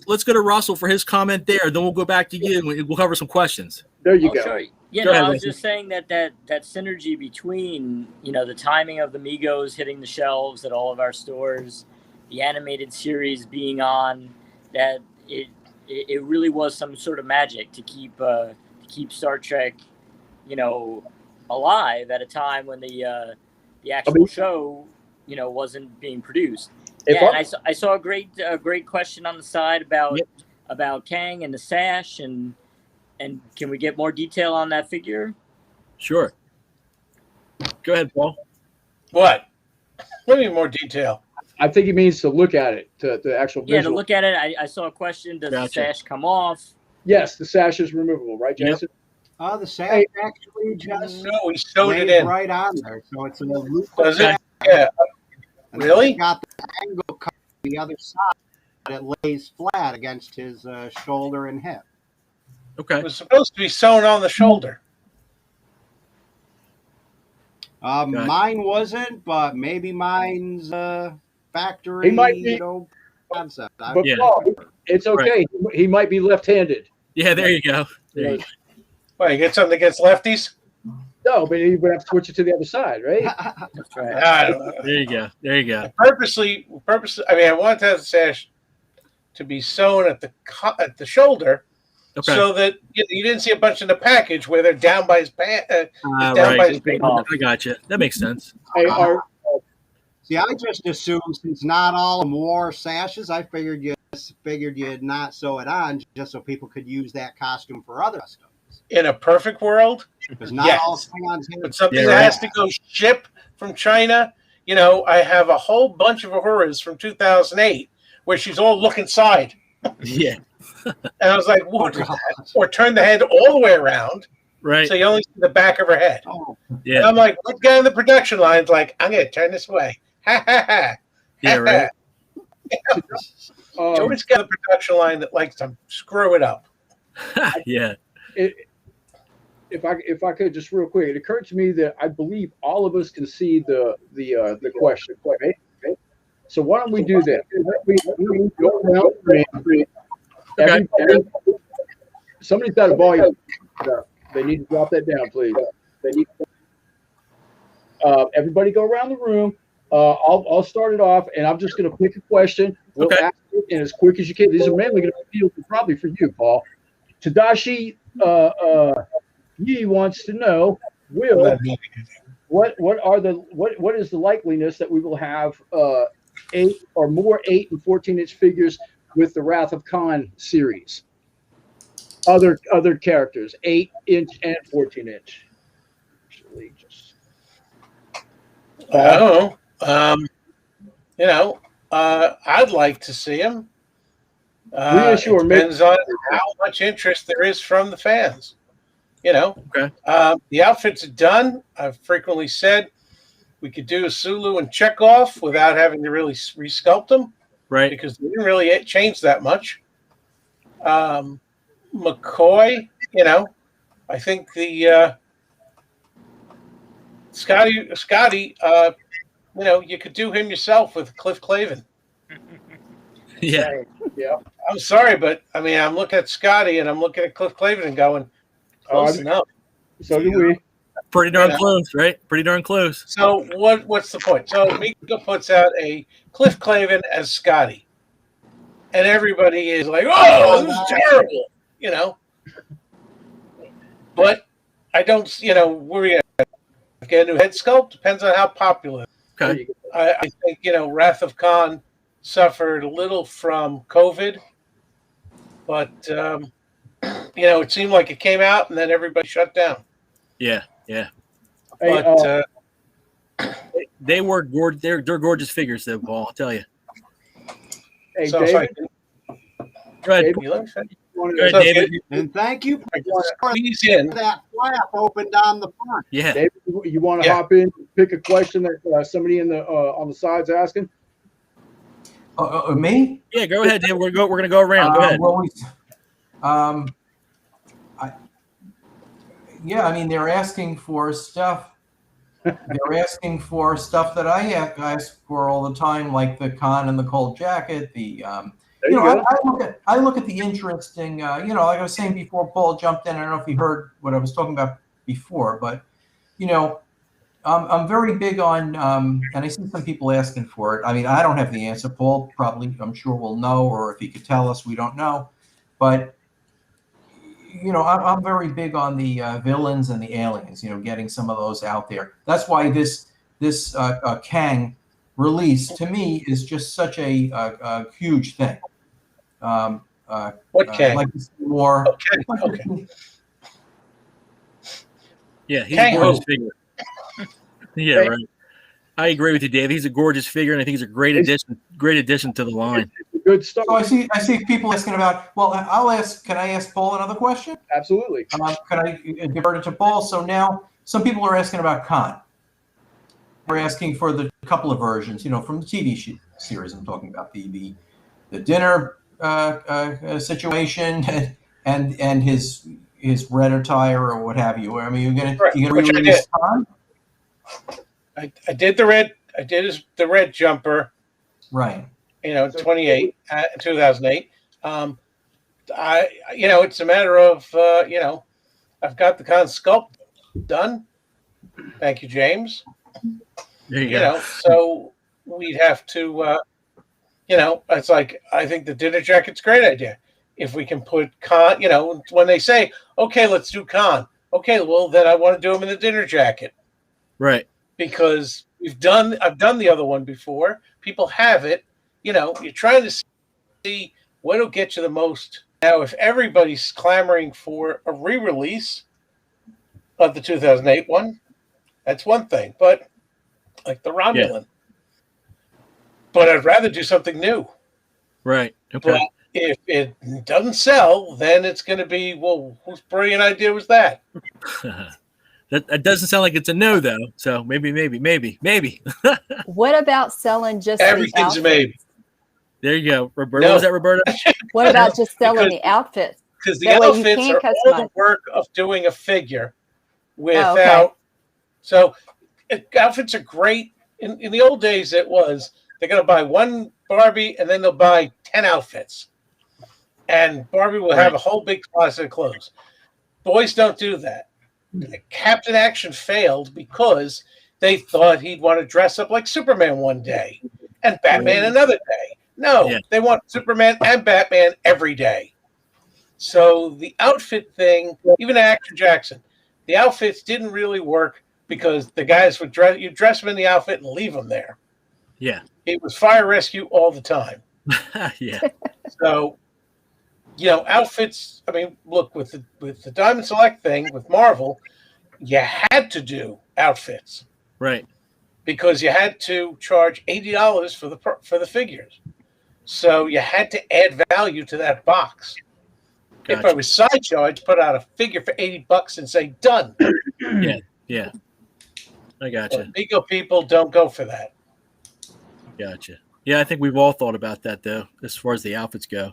let's go to Russell for his comment there. Then we'll go back to you and we'll cover some questions. There you go. Sure. Yeah, I was just saying that synergy between the timing of the Megos hitting the shelves at all of our stores, the animated series being on, that it really was some sort of magic to keep Star Trek, alive at a time when the actual show wasn't being produced. Yeah, and I saw a great question on the side about Kang and the sash, and can we get more detail on that figure? Sure. Go ahead, Paul. What? What do you mean more detail? I think he means to look at it, the actual visual. Yeah, to look at it. I saw a question. Does the sash come off? Yes, the sash is removable, right, Jason? The sash actually just we sewed it in right on there, so it's a loop. Does it? Yeah. Really? Got the angle cut on the other side. It lays flat against his shoulder and hip. Okay. It was supposed to be sewn on the shoulder. Mine wasn't, but maybe mine's factory. He might be, concept. But Paul, it's okay. Right. He might be left-handed. Yeah, there you go. Wait, you get something against lefties? No, but he would have to switch it to the other side, right? That's right. There you go. Purposely. I mean, I wanted to have the sash to be sewn at the shoulder, so that you didn't see a bunch in the package where they're down by his pants. I got you. That makes sense. See, I just assumed since not all of them wore sashes, I figured you'd not sew it on just so people could use that costume for other customs. In a perfect world, because not all Klingons have. But something that has to go ship from China. I have a whole bunch of Uhuras from 2008 where she's all look inside. Yeah. And I was like, what? Or turn the head all the way around. Right. So you only see the back of her head. Oh. Yeah. And I'm like, what guy in the production line's like, I'm going to turn this way. Ha, ha, ha. Yeah, right. Always got a production line that likes to screw it up. Yeah. If I could just real quick, it occurred to me that I believe all of us can see the question. Right? So why don't we do that? We go around. Somebody's got a volume. They need to drop that down, please. Everybody go around the room. I'll start it off, and I'm just going to pick a question. We'll ask it in as quick as you can. These are mainly going to be probably for you, Paul. Tadashi Yi wants to know, what is the likeliness that we will have 8 or more 8 and 14-inch figures with the Wrath of Khan series? Other characters, 8-inch and 14-inch. I'd like to see him. It depends on how much interest there is from the fans. Okay. The outfits are done. I've frequently said we could do a Sulu and Chekhov without having to really resculpt them, Right. because they didn't really change that much. McCoy, I think the Scotty, you could do him yourself with Cliff Clavin. Yeah. Yeah. I'm sorry, but I mean, I'm looking at Scotty and I'm looking at Cliff Clavin and going, close enough. So do we. Pretty darn close, right? Pretty darn close. So what's the point? So Mego puts out a Cliff Clavin as Scotty, and everybody is like, "Oh, this is terrible," But I don't, where we get a new head sculpt depends on how popular. Okay. I think Wrath of Khan suffered a little from COVID, but it seemed like it came out and then everybody shut down. Yeah, yeah. Hey, But they were gorgeous. They're gorgeous figures, though, Paul. I'll tell you. hey, so David, Go ahead. David, you like that? Go ahead, David. And thank you for Squeeze in. that flap opened on the front. Yeah. David, you want to hop in, pick a question that somebody in the on the side's asking? Me? Yeah, go ahead, David. We're gonna go around. Go ahead. I mean, they're asking for stuff. They're asking for stuff that I ask for all the time, like the Khan and the cold jacket. I look at the interesting. Like I was saying before, Paul jumped in. I don't know if you heard what I was talking about before, but I'm very big on, and I see some people asking for it. I mean, I don't have the answer. Paul probably, I'm sure, will know, or if he could tell us, we don't know. But I'm very big on the villains and the aliens. Getting some of those out there. That's why this Kang release to me is just such a huge thing. What Kang? Like more. Okay. Yeah, he's Kang a gorgeous who? figure. Yeah, right. I agree with you, Dave. He's a gorgeous figure, and I think he's a great addition to the line. Good stuff. So I see people asking about. Well, Can I ask Paul another question? Absolutely. Can I divert it to Paul? So now some people are asking about Khan. We're asking for the couple of versions, from the TV series. I'm talking about the dinner situation and his red attire or what have you. I mean, you're gonna release Khan? I did the red. I did the red jumper. Right. 2008, 2008. It's a matter of I've got the Khan sculpt done. Thank you, James. There you go. So we'd have to. It's like I think the dinner jacket's a great idea. If we can put Khan, when they say, okay, let's do Khan. Okay, well then I want to do him in the dinner jacket. Right. Because I've done the other one before. People have it. You're trying to see what'll get you the most. Now, if everybody's clamoring for a re-release of the 2008 one, that's one thing. But like the Romulan. Yeah. But I'd rather do something new. Right. Okay. But if it doesn't sell, then it's going to be, well, whose brilliant idea was that? That doesn't sound like it's a no, though. So maybe. What about selling just everything's a maybe? There you go, Roberta. No. Was that Roberta? What about just selling the outfits? Because the outfits are all the work of doing a figure without. Oh, okay. So outfits are great. In the old days, it was they're going to buy one Barbie and then they'll buy 10 outfits, and Barbie will have a whole big closet of clothes. Boys don't do that. Captain Action failed because they thought he'd want to dress up like Superman one day and Batman another day. No, they want Superman and Batman every day. So the outfit thing, even Action Jackson, the outfits didn't really work because the guys would dress them in the outfit and leave them there. Yeah. It was fire rescue all the time. Yeah. So, outfits, I mean, look, with the Diamond Select thing with Marvel, you had to do outfits. Right. Because you had to charge $80 for the figures. So you had to add value to that box. Gotcha. If I was Sideshow, I'd put out a figure for $80 and say done. Yeah. I gotcha. But Mego people don't go for that. Gotcha. Yeah, I think we've all thought about that though, as far as the outfits go.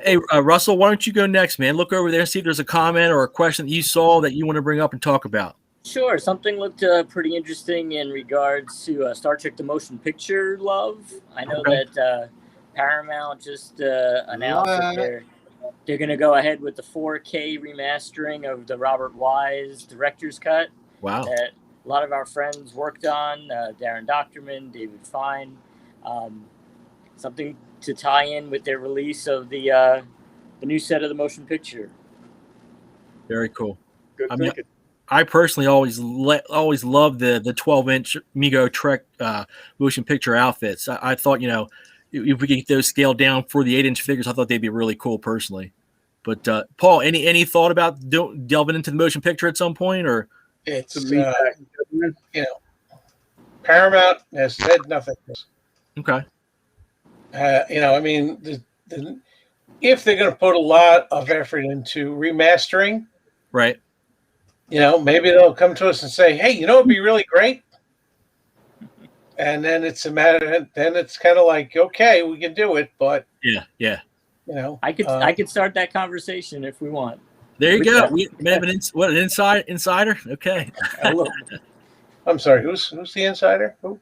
Hey, Russell, why don't you go next, man? Look over there and see if there's a comment or a question that you saw that you want to bring up and talk about. Sure. Something looked pretty interesting in regards to Star Trek the Motion Picture love. I know that Paramount just announced that they're going to go ahead with the 4K remastering of the Robert Wise director's cut. Wow. That a lot of our friends worked on, Darren Doctorman, David Fine. Something to tie in with their release of the new set of the motion picture. Very cool. Good thinking. I personally always loved the 12-inch Mego Trek motion picture outfits. I thought, you know, if we could get those scaled down for the 8-inch figures, I thought they'd be really cool personally. But Paul, any thought about delving into the motion picture at some point, or it's you know, Paramount has said nothing. Okay. You know, I mean, if they're going to put a lot of effort into remastering, right? You know, maybe they'll come to us and say, "Hey, you know, it'd be really great." And then it's a matter. Then it's kind of like, okay, we can do it, but yeah. You know, I could start that conversation if we want. There you go. We have an insider. Okay. I'm sorry. Who's the insider? Who?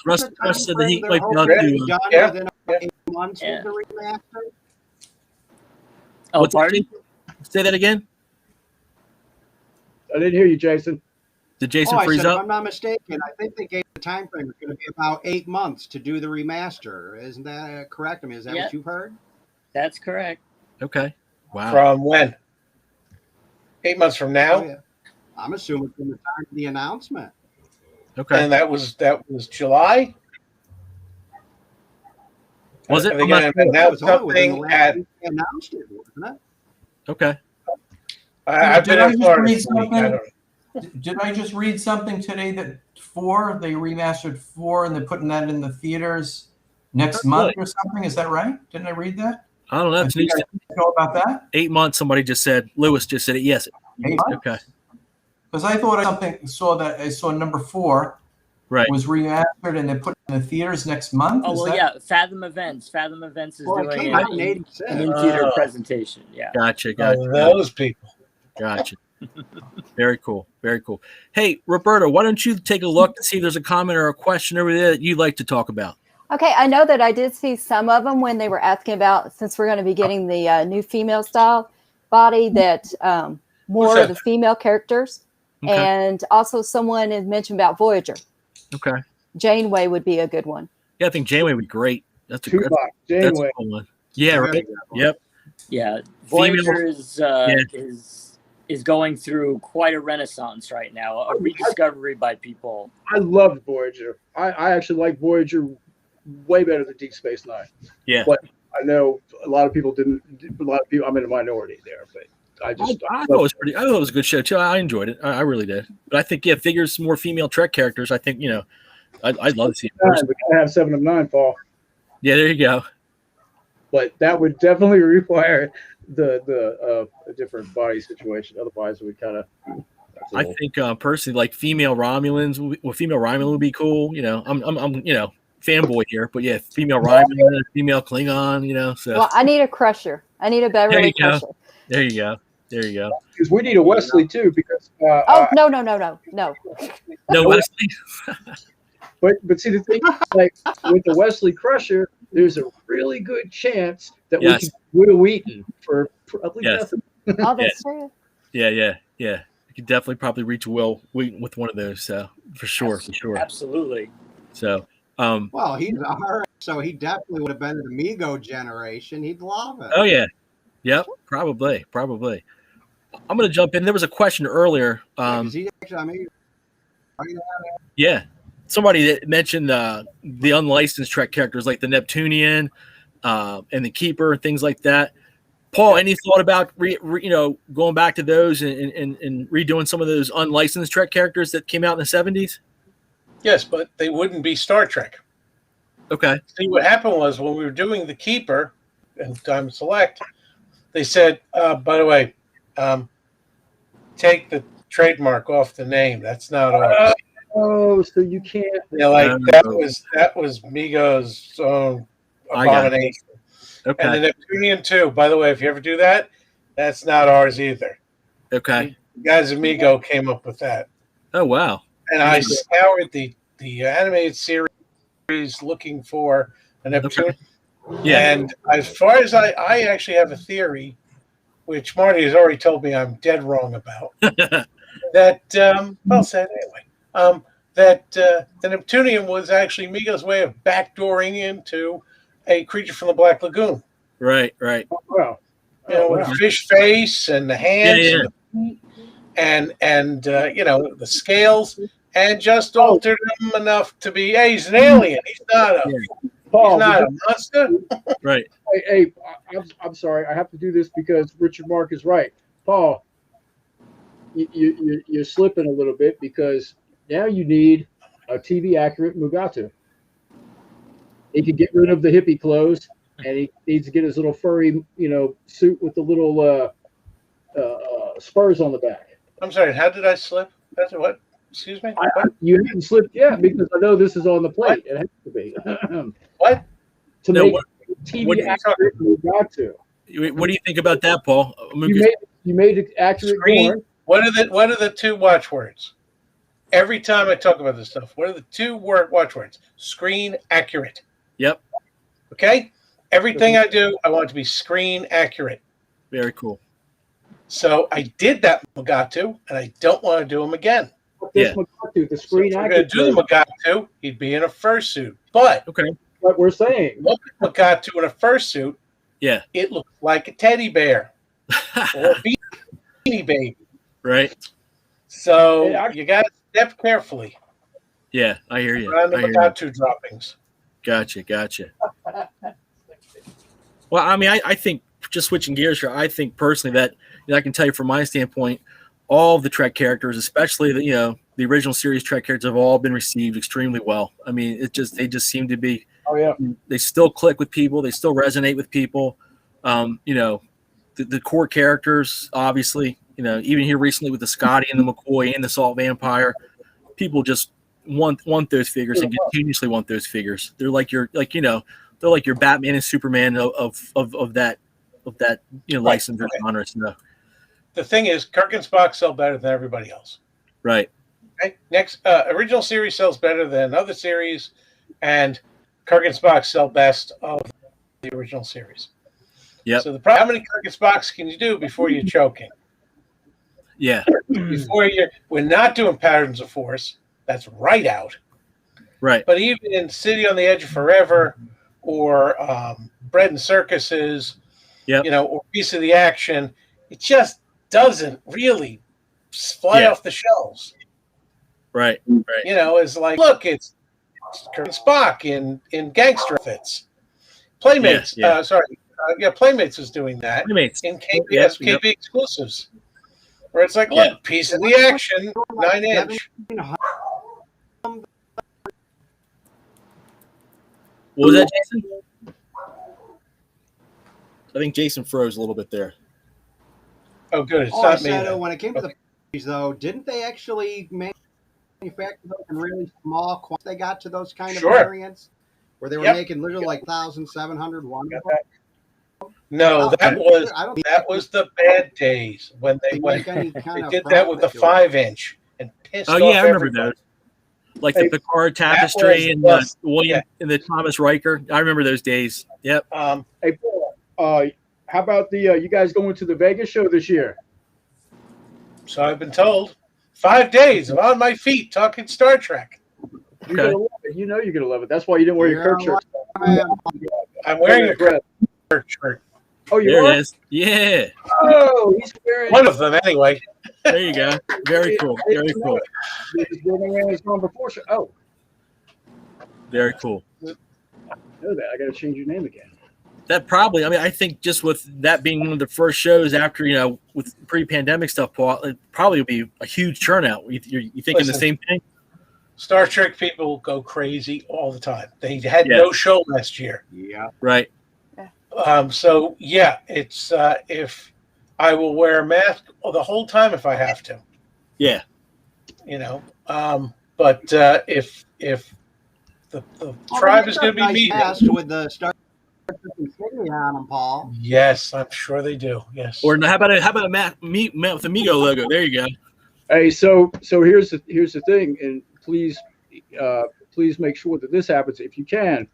Russ said that he might be able to. Oh, pardon? Say that again. I didn't hear you, Jason. Did Jason freeze up? up? If I'm not mistaken, I think they gave the time frame is going to be about 8 months to do the remaster. Isn't that correct? I mean, is that what you've heard? That's correct. Okay. Wow. From when? 8 months from now? Oh, yeah. I'm assuming from the time of the announcement. Okay. And that was July? Was it? Are they going to announce something at... They announced it, wasn't it? Okay. I've been in Florida. Did I just read something today that they remastered 4 and they're putting that in the theaters next month or something? Is that right? Didn't I read that? I don't know. That's news. Know about that? 8 months. Somebody just said. Lewis just said it. Yes. 8 months? Okay. Because I thought I saw number 4 was remastered and they put in the theaters next month. Oh, yeah. Fathom Events. Fathom Events is doing an in-theater presentation. Yeah. Gotcha. Those people. Gotcha. Very cool. Very cool. Hey, Roberta, why don't you take a look and see if there's a comment or a question over there that you'd like to talk about? Okay, I know that I did see some of them when they were asking about, since we're going to be getting the new female style body, that more of the female characters. Okay. And also someone had mentioned about Voyager. Okay. Janeway would be a good one. Yeah, I think Janeway would be great. That's a cool one. Yeah, right. Yep. Yeah. Voyager is going through quite a renaissance right now, a rediscovery by people. I love Voyager. I actually like Voyager way better than Deep Space Nine. Yeah. But I know a lot of people didn't. A lot of people. I'm in a minority there, but I thought it was pretty. I thought it was a good show too. I enjoyed it. I really did. But I think figures more female Trek characters. I think I'd love to see. We gotta have 7 of 9 fall. Yeah, there you go. But that would definitely require a different body situation. Otherwise, we kind of. I think personally, like female Romulans, female Romulan would be cool. I'm fanboy here, but yeah, female Romulan, female Klingon. So. Well, I need a Crusher. I need a Beverly Crusher. There you go. Because we need a Wesley too. Because no. No Wesley. But see, the thing is, like with the Wesley Crusher, there's a really good chance that we can get Will Wheaton for probably nothing. Oh, that's true. Yeah. You could definitely probably reach Will Wheaton with one of those. So for sure. Absolutely. So. Well, he's alright, so he definitely would have been in the Mego generation. He'd love it. Oh yeah. Yep. Probably. I'm going to jump in. There was a question earlier. Yeah. Somebody that mentioned the unlicensed Trek characters like the Neptunian and the Keeper and things like that. Paul, any thought about going back to those and redoing some of those unlicensed Trek characters that came out in the 70s? Yes, but they wouldn't be Star Trek. Okay. See, what happened was when we were doing the Keeper and Time Select, they said, by the way, take the trademark off the name. That's not ours. Oh, so you can't. Yeah, like that was Mego's own abomination. Okay. And the Neptunian too. By the way, if you ever do that, that's not ours either. Okay. The guys at Mego came up with that. Oh wow. And I scoured the animated series looking for a Neptunian. Okay. Yeah. And as far as I actually have a theory, which Marty has already told me I'm dead wrong about, that I'll say it anyway. That the Neptunian was actually Mego's way of backdooring into a creature from the Black Lagoon. Right. Wow. With fish face and the hands and the scales, and just altered him enough to be. Hey, he's an alien. He's not a. Paul, he's not a monster. Right. Hey, I'm sorry. I have to do this because Richard Mark is right. Paul, you're slipping a little bit because now you need a TV accurate Mugatu. He could get rid of the hippie clothes, and he needs to get his little furry, suit with the little spurs on the back. I'm sorry. How did I slip? That's what? Excuse me. You haven't slipped yet because I know this is on the plate. What? It has to be. What? To make TV accurate Mugatu. What do you think about that, Paul? You made it accurate. Screen. What are the two watchwords? Every time I talk about this stuff, what are the two watchwords? Screen accurate. Yep. Okay? Everything I do, I want it to be screen accurate. Very cool. So I did that Mugatu, and I don't want to do him again. Mugatu, the screen so if we're going to do the Mugatu, he'd be in a fursuit. But what we're saying, look at Mugatu in a fursuit. Yeah. It looks like a teddy bear or a beanie baby. Right. So you got to step carefully. Yeah, I hear you. Around the Mugatu droppings. Gotcha. Well, I mean, I think, just switching gears here, I think personally that I can tell you from my standpoint, all of the Trek characters, especially the original series Trek characters, have all been received extremely well. I mean, they just seem to be. Oh yeah. They still click with people. They still resonate with people. The core characters, obviously, even here recently with the Scotty and the McCoy and the Salt Vampire, people just want those figures and continuously want those figures. They're like your Batman and Superman of that license or genre. So. The thing is, Kirk and Spock sell better than everybody else. Right. Okay. Next, original series sells better than other series, and Kirk and Spock sell best of the original series. Yeah. So how many Kirk and Spocks can you do before you're choking? Yeah. We're not doing Patterns of Force. That's right out. Right. But even in City on the Edge of Forever, or Bread and Circuses, or Piece of the Action, it just doesn't really fly off the shelves. Right. It's like, look, it's Kirk and Spock in gangster outfits. Playmates. Playmates was doing that. Playmates. In KB exclusives. Where it's like, look, Piece of the Action, 9-inch. What was that, Jason? I think Jason froze a little bit there. Oh, good. It's not me. When it came to the movies, though, didn't they actually manufacture those in really small quantities? They got to those kind of variants where they were making literally like 1,700 one. No, that was the bad days when they went. They did that with the 5-inch and pissed off I remember everybody. those. Like the Picard tapestry and the William and the Thomas Riker. I remember those days. Yep. Hey, Paul, how about you guys going to the Vegas show this year? So I've been told. 5 days. I'm on my feet talking Star Trek. You're gonna love it. You know you're gonna love it. That's why you didn't wear your Kirk shirt. I'm wearing a Kirk shirt. Oh, you there are? it is. Yeah. Oh, he's wearing one of them anyway. There you go. Very cool. Very cool. Oh, very cool. I know that. I got to change your name again. That probably. I mean, I think just with that being one of the first shows after with pre-pandemic stuff, Paul, it probably will be a huge turnout. You thinking the same thing? Star Trek people go crazy all the time. They had no show last year. Yeah. Right. So yeah, it's if I will wear a mask the whole time if I have to. Yeah. But if the tribe is going to be meeting with the Star Trek insignia on them, Paul. Yes, I'm sure they do. Yes. Or how about a mat with the Mego logo? There you go. Hey, so here's the thing, and please make sure that this happens if you can.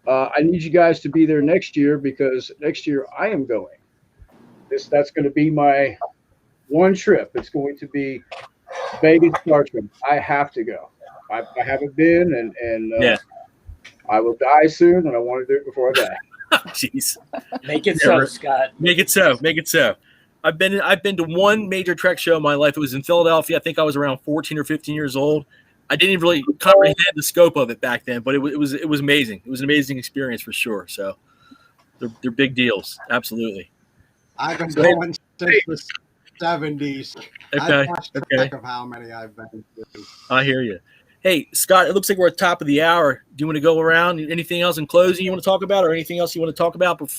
I need you guys to be there next year, because next year I am going. That's going to be my one trip. It's going to be Vegas Star Trek. I have to go. I haven't been, and I will die soon, and I want to do it before I die. Jeez. Make it so, Scott. Make it so. Make it so. I've been to one major Trek show in my life. It was in Philadelphia. I think I was around 14 or 15 years old. I didn't even really comprehend the scope of it back then, but it was amazing. It was an amazing experience for sure. So they're big deals. Absolutely. I've been going since the 70s. Okay. I've lost track of how many I've been to. I hear you. Hey, Scott, it looks like we're at the top of the hour. Do you want to go around? Anything else in closing you want to talk about, or anything else you want to talk about? Let's.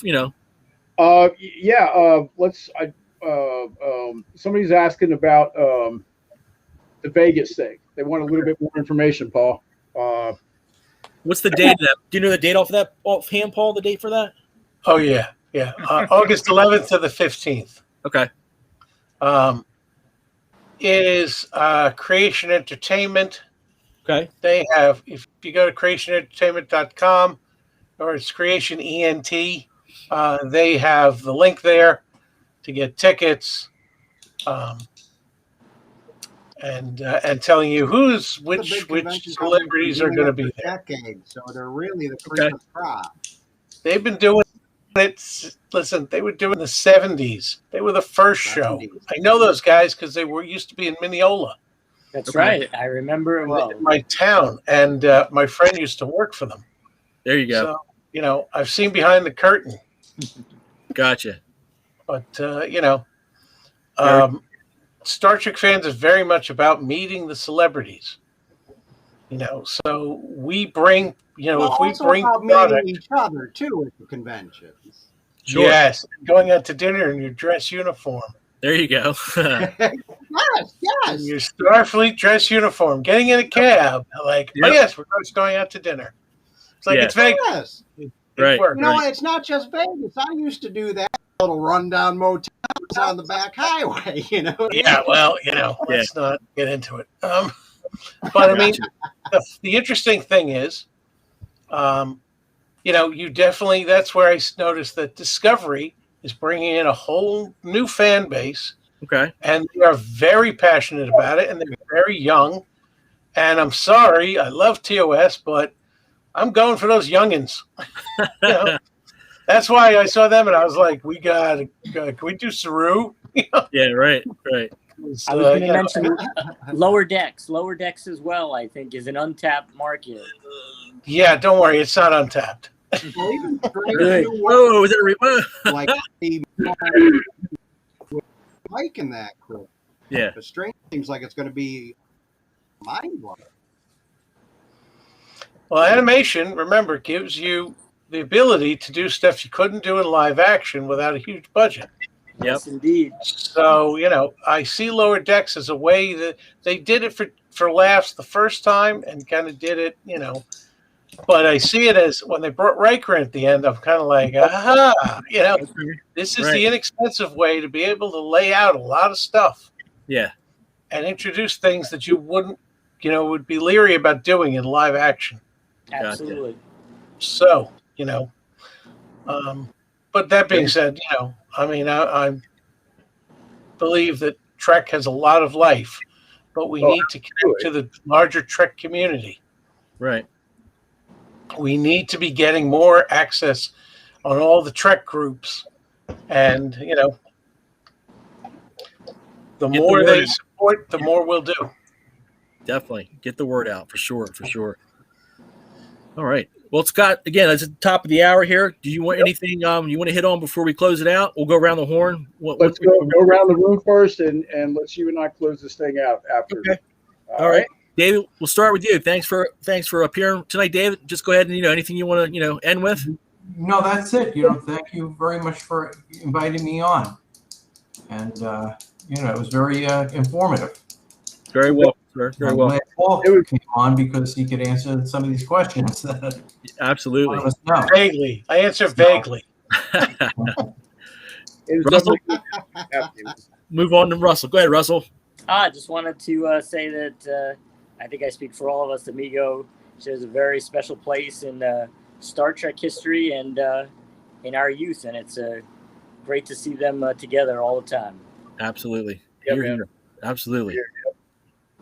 Somebody's asking about the Vegas thing. They want a little bit more information, Paul. What's the date of that? Do you know the date offhand, Paul? The date for that? Oh yeah. August 11th to the 15th. Okay. It is Creation Entertainment. Okay. They have, if you go to creationentertainment.com or it's Creation ENT, they have the link there to get tickets, and telling you which celebrities are going to be there. So they're really the cream of crop. They've been doing it. Listen, they were doing the 70s. They were the first show. I know those guys because they used to be in Mineola. That's right. I remember it well. In my town, and my friend used to work for them. There you go. So, I've seen behind the curtain. Gotcha. But, Star Trek fans is very much about meeting the celebrities. So we bring, if we bring product, each other too at the conventions. Sure. Yes, going out to dinner in your dress uniform. There you go. Yes. Your Starfleet dress uniform, getting in a cab, like, oh yes, we're just going out to dinner. It's like it's Vegas. Right. It's not just Vegas. I used to do that. Little rundown motels on the back highway. Yeah. Well, let's not get into it. But I mean, the interesting thing is, you definitely, that's where I noticed that Discovery is bringing in a whole new fan base. Okay. And they are very passionate about it, and they're very young. And I'm sorry, I love TOS, but I'm going for those youngins. That's why I saw them, and I was like, can we do Saru? Yeah, right. I was going to mention Lower Decks as well, I think, is an untapped market. Yeah, don't worry, it's not untapped. Really? Oh, is it like Mike in that crew. Yeah. The Strange seems like it's going to be mind-blowing. Well, animation, remember, gives you the ability to do stuff you couldn't do in live action without a huge budget. Yes, indeed. So, I see Lower Decks as a way that they did it for laughs the first time and kind of did it, but I see it as when they brought Riker in at the end, I'm kind of like, this is the inexpensive way to be able to lay out a lot of stuff. Yeah. And introduce things that you wouldn't, would be leery about doing in live action. Absolutely. So, but that being said, I believe that Trek has a lot of life, but we need to connect to the larger Trek community. Right. We need to be getting more access on all the Trek groups. And, the more they support, the more we'll do. Definitely. Get the word out for sure. All right. Well, Scott, again, it's at the top of the hour here. Do you want anything you want to hit on before we close it out? We'll go around the horn. Let's go around the room first, and let's you and I close this thing out after. Okay. All right. David, we'll start with you. Thanks for appearing tonight, David. Just go ahead and anything you want to end with. No, that's it. Thank you very much for inviting me on. And, it was very informative. Very well, sir. Very well. Glad Paul came on because he could answer some of these questions. Absolutely. Vaguely. I answer vaguely. Russell, move on to Russell. Go ahead, Russell. I just wanted to say that I think I speak for all of us that Mego shares a very special place in Star Trek history and in our youth, and it's great to see them together all the time. Absolutely. Yep, Here. Absolutely.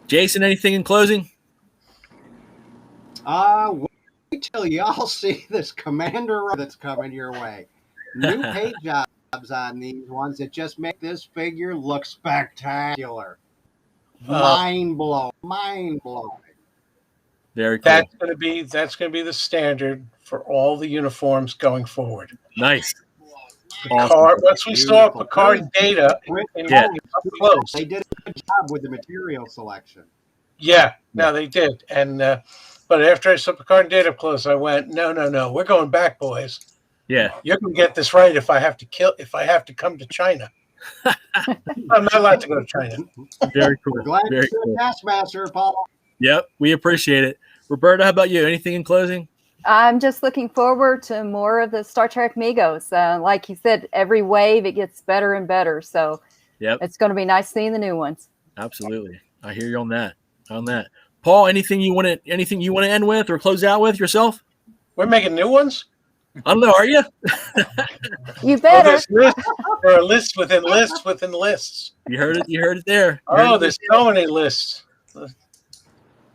Jason, anything in closing? Wait till y'all see this Commander that's coming your way. New paint jobs on these ones that just make this figure look spectacular. Mind blowing. Very cool. That's going to be the standard for all the uniforms going forward. Nice. Awesome. Once we saw Picard data up close, they did a good job with the material selection. Yeah, no, they did. And but after I saw Picard and data up close, I went, no, we're going back, boys. Yeah, you're gonna get this right if I have to come to China. I'm not allowed to go to China. Very cool. We're glad Very you're cool. a taskmaster, Paul. Yep, we appreciate it. Roberta, how about you? Anything in closing? I'm just looking forward to more of the Star Trek Megos. Like you said, every wave it gets better and better. So it's going to be nice seeing the new ones. Absolutely, I hear you on that. Paul, anything you want to end with or close out with yourself? We're making new ones. I don't know. Are you? You better. There are lists within lists within lists. You heard it. You heard it there. There's so many lists.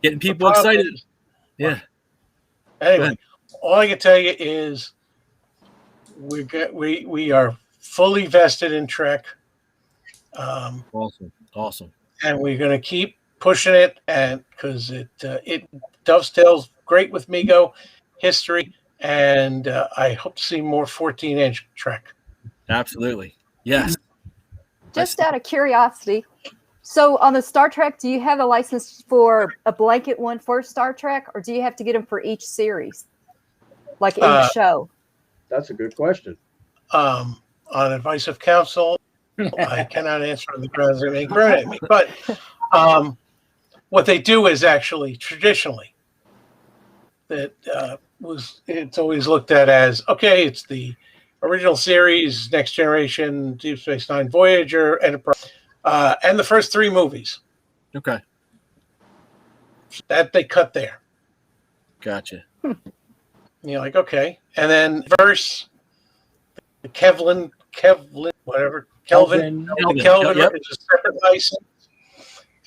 Getting people excited. Yeah. Anyway, all I can tell you is we are fully vested in Trek. Awesome. And we're going to keep pushing it, and because it dovetails great with Mego history, and I hope to see more 14-inch Trek. Absolutely. Yes. Just out of curiosity, so on the Star Trek, do you have a license for a blanket one for Star Trek, or do you have to get them for each series, like each show? That's a good question. On advice of counsel, I cannot answer on the grounds they're being thrown at me. But what they do is actually traditionally that it's always looked at as, okay, it's the original series, Next Generation, Deep Space Nine, Voyager, Enterprise, and the first 3 movies. Okay. That they cut there. Gotcha. You're like, okay. And then verse Kelvin, whatever. Kelvin Yep. is a separate license.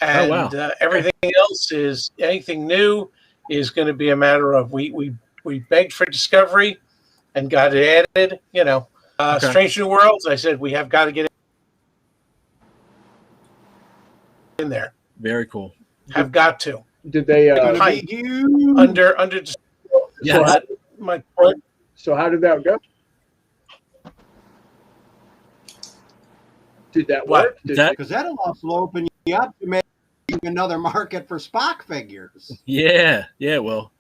And everything else is, anything new is going to be a matter of we begged for Discovery and got it added. Strange New Worlds, I said we have got to get it in there. Very cool. Have got to. Did they under Yes. my point. So how did that go? Did that work? Because that'll also open you up to make another market for Spock figures. Yeah. Well.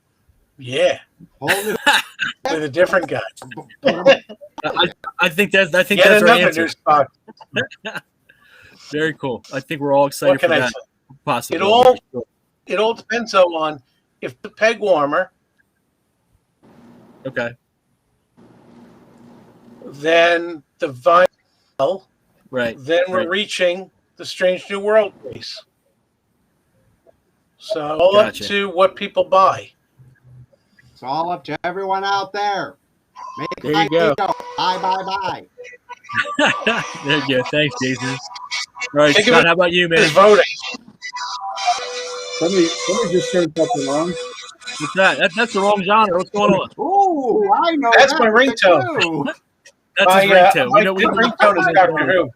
Yeah. With a different guy. I think that's our another answer. new Spock. Very cool. I think we're all excited for that. Possibly. It all depends on if the peg warmer. Okay. Then the vinyl. Right. Then we're reaching the Strange New World piece. So all up to what people buy. It's all up to everyone out there. There you go. Bye. There you go. Thanks, Jason. All right, Scott, how about you, man? Voting. Somebody just turned something on. What's that? That's the wrong genre. What's going on? Oh, I know. That's my ringtone. That's his ringtone. My ringtone is Doctor Who.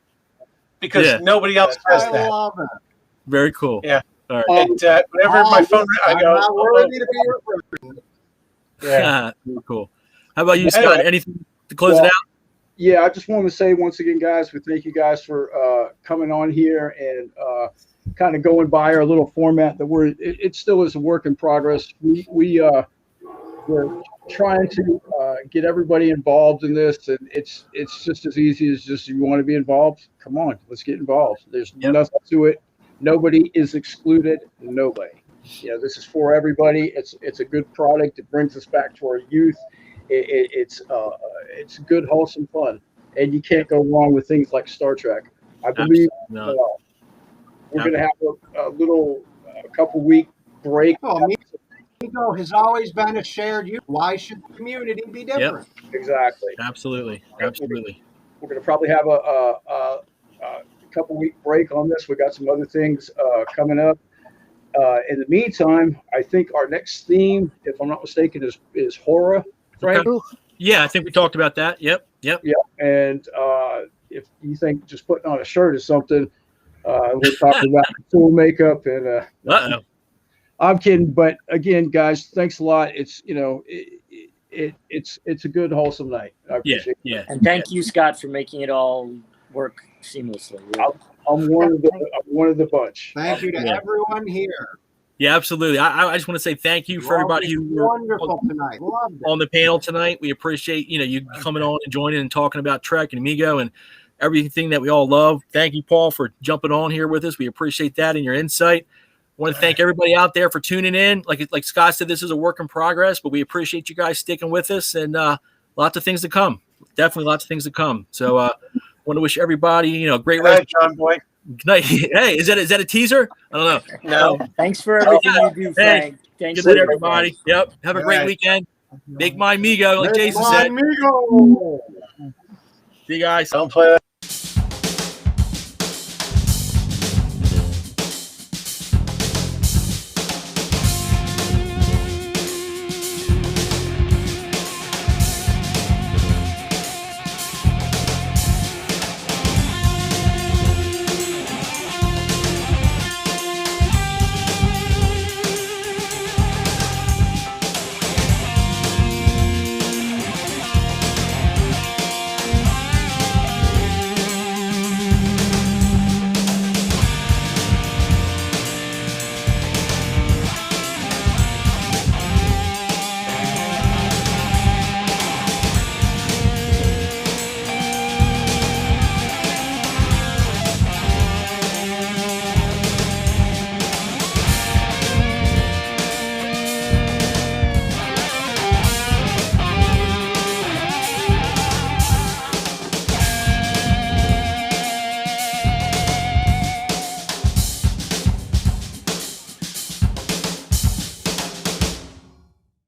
Because nobody else does that. I love it. Very cool. Yeah. All right. Whenever my phone, I go. I'm not worthy to be your friend. Yeah. Very cool. How about you, Scott? Anything to close it out? Yeah, I just want to say once again, guys, we thank you guys for coming on here and kind of going by our little format that it still is a work in progress. We're trying to get everybody involved in this, and it's just as easy as just, you want to be involved, come on, let's get involved. There's nothing to it. Nobody is excluded. Nobody. This is for everybody. It's a good product. It brings us back to our youth. It's good, wholesome fun, and you can't go wrong with things like Star Trek. I believe we're going to have a little couple week break. Mego has always been a shared youth. Why should the community be different? Yep. Exactly. Absolutely. We're going to probably have a couple week break on this. We got some other things coming up. In the meantime, I think our next theme, if I'm not mistaken, is horror. Frank? Okay. Yeah, I think we talked about that. Yep. And if you think just putting on a shirt is something, we're talking about full makeup and. I'm kidding, but again, guys, thanks a lot. It's it's a good, wholesome night. I appreciate it. And thank you, Scott, for making it all work seamlessly. I'm one of the bunch. Thank you to everyone here. Yeah, absolutely. I just want to say thank you for everybody who were wonderful tonight. On the panel tonight. We appreciate you coming on and joining and talking about Trek and Mego and everything that we all love. Thank you, Paul, for jumping on here with us. We appreciate that and your insight. I want to thank everybody out there for tuning in. Like Scott said, this is a work in progress, but we appreciate you guys sticking with us, and lots of things to come. Definitely lots of things to come. So want to wish everybody, great rest. John Boy. Good night. Hey, is that a teaser? I don't know. No. Thanks for everything you do, Frank. Thanks, good night, everybody. Yep. Have a great weekend. Big mind Mego, like Jason said. Mego. See you guys. Don't play that.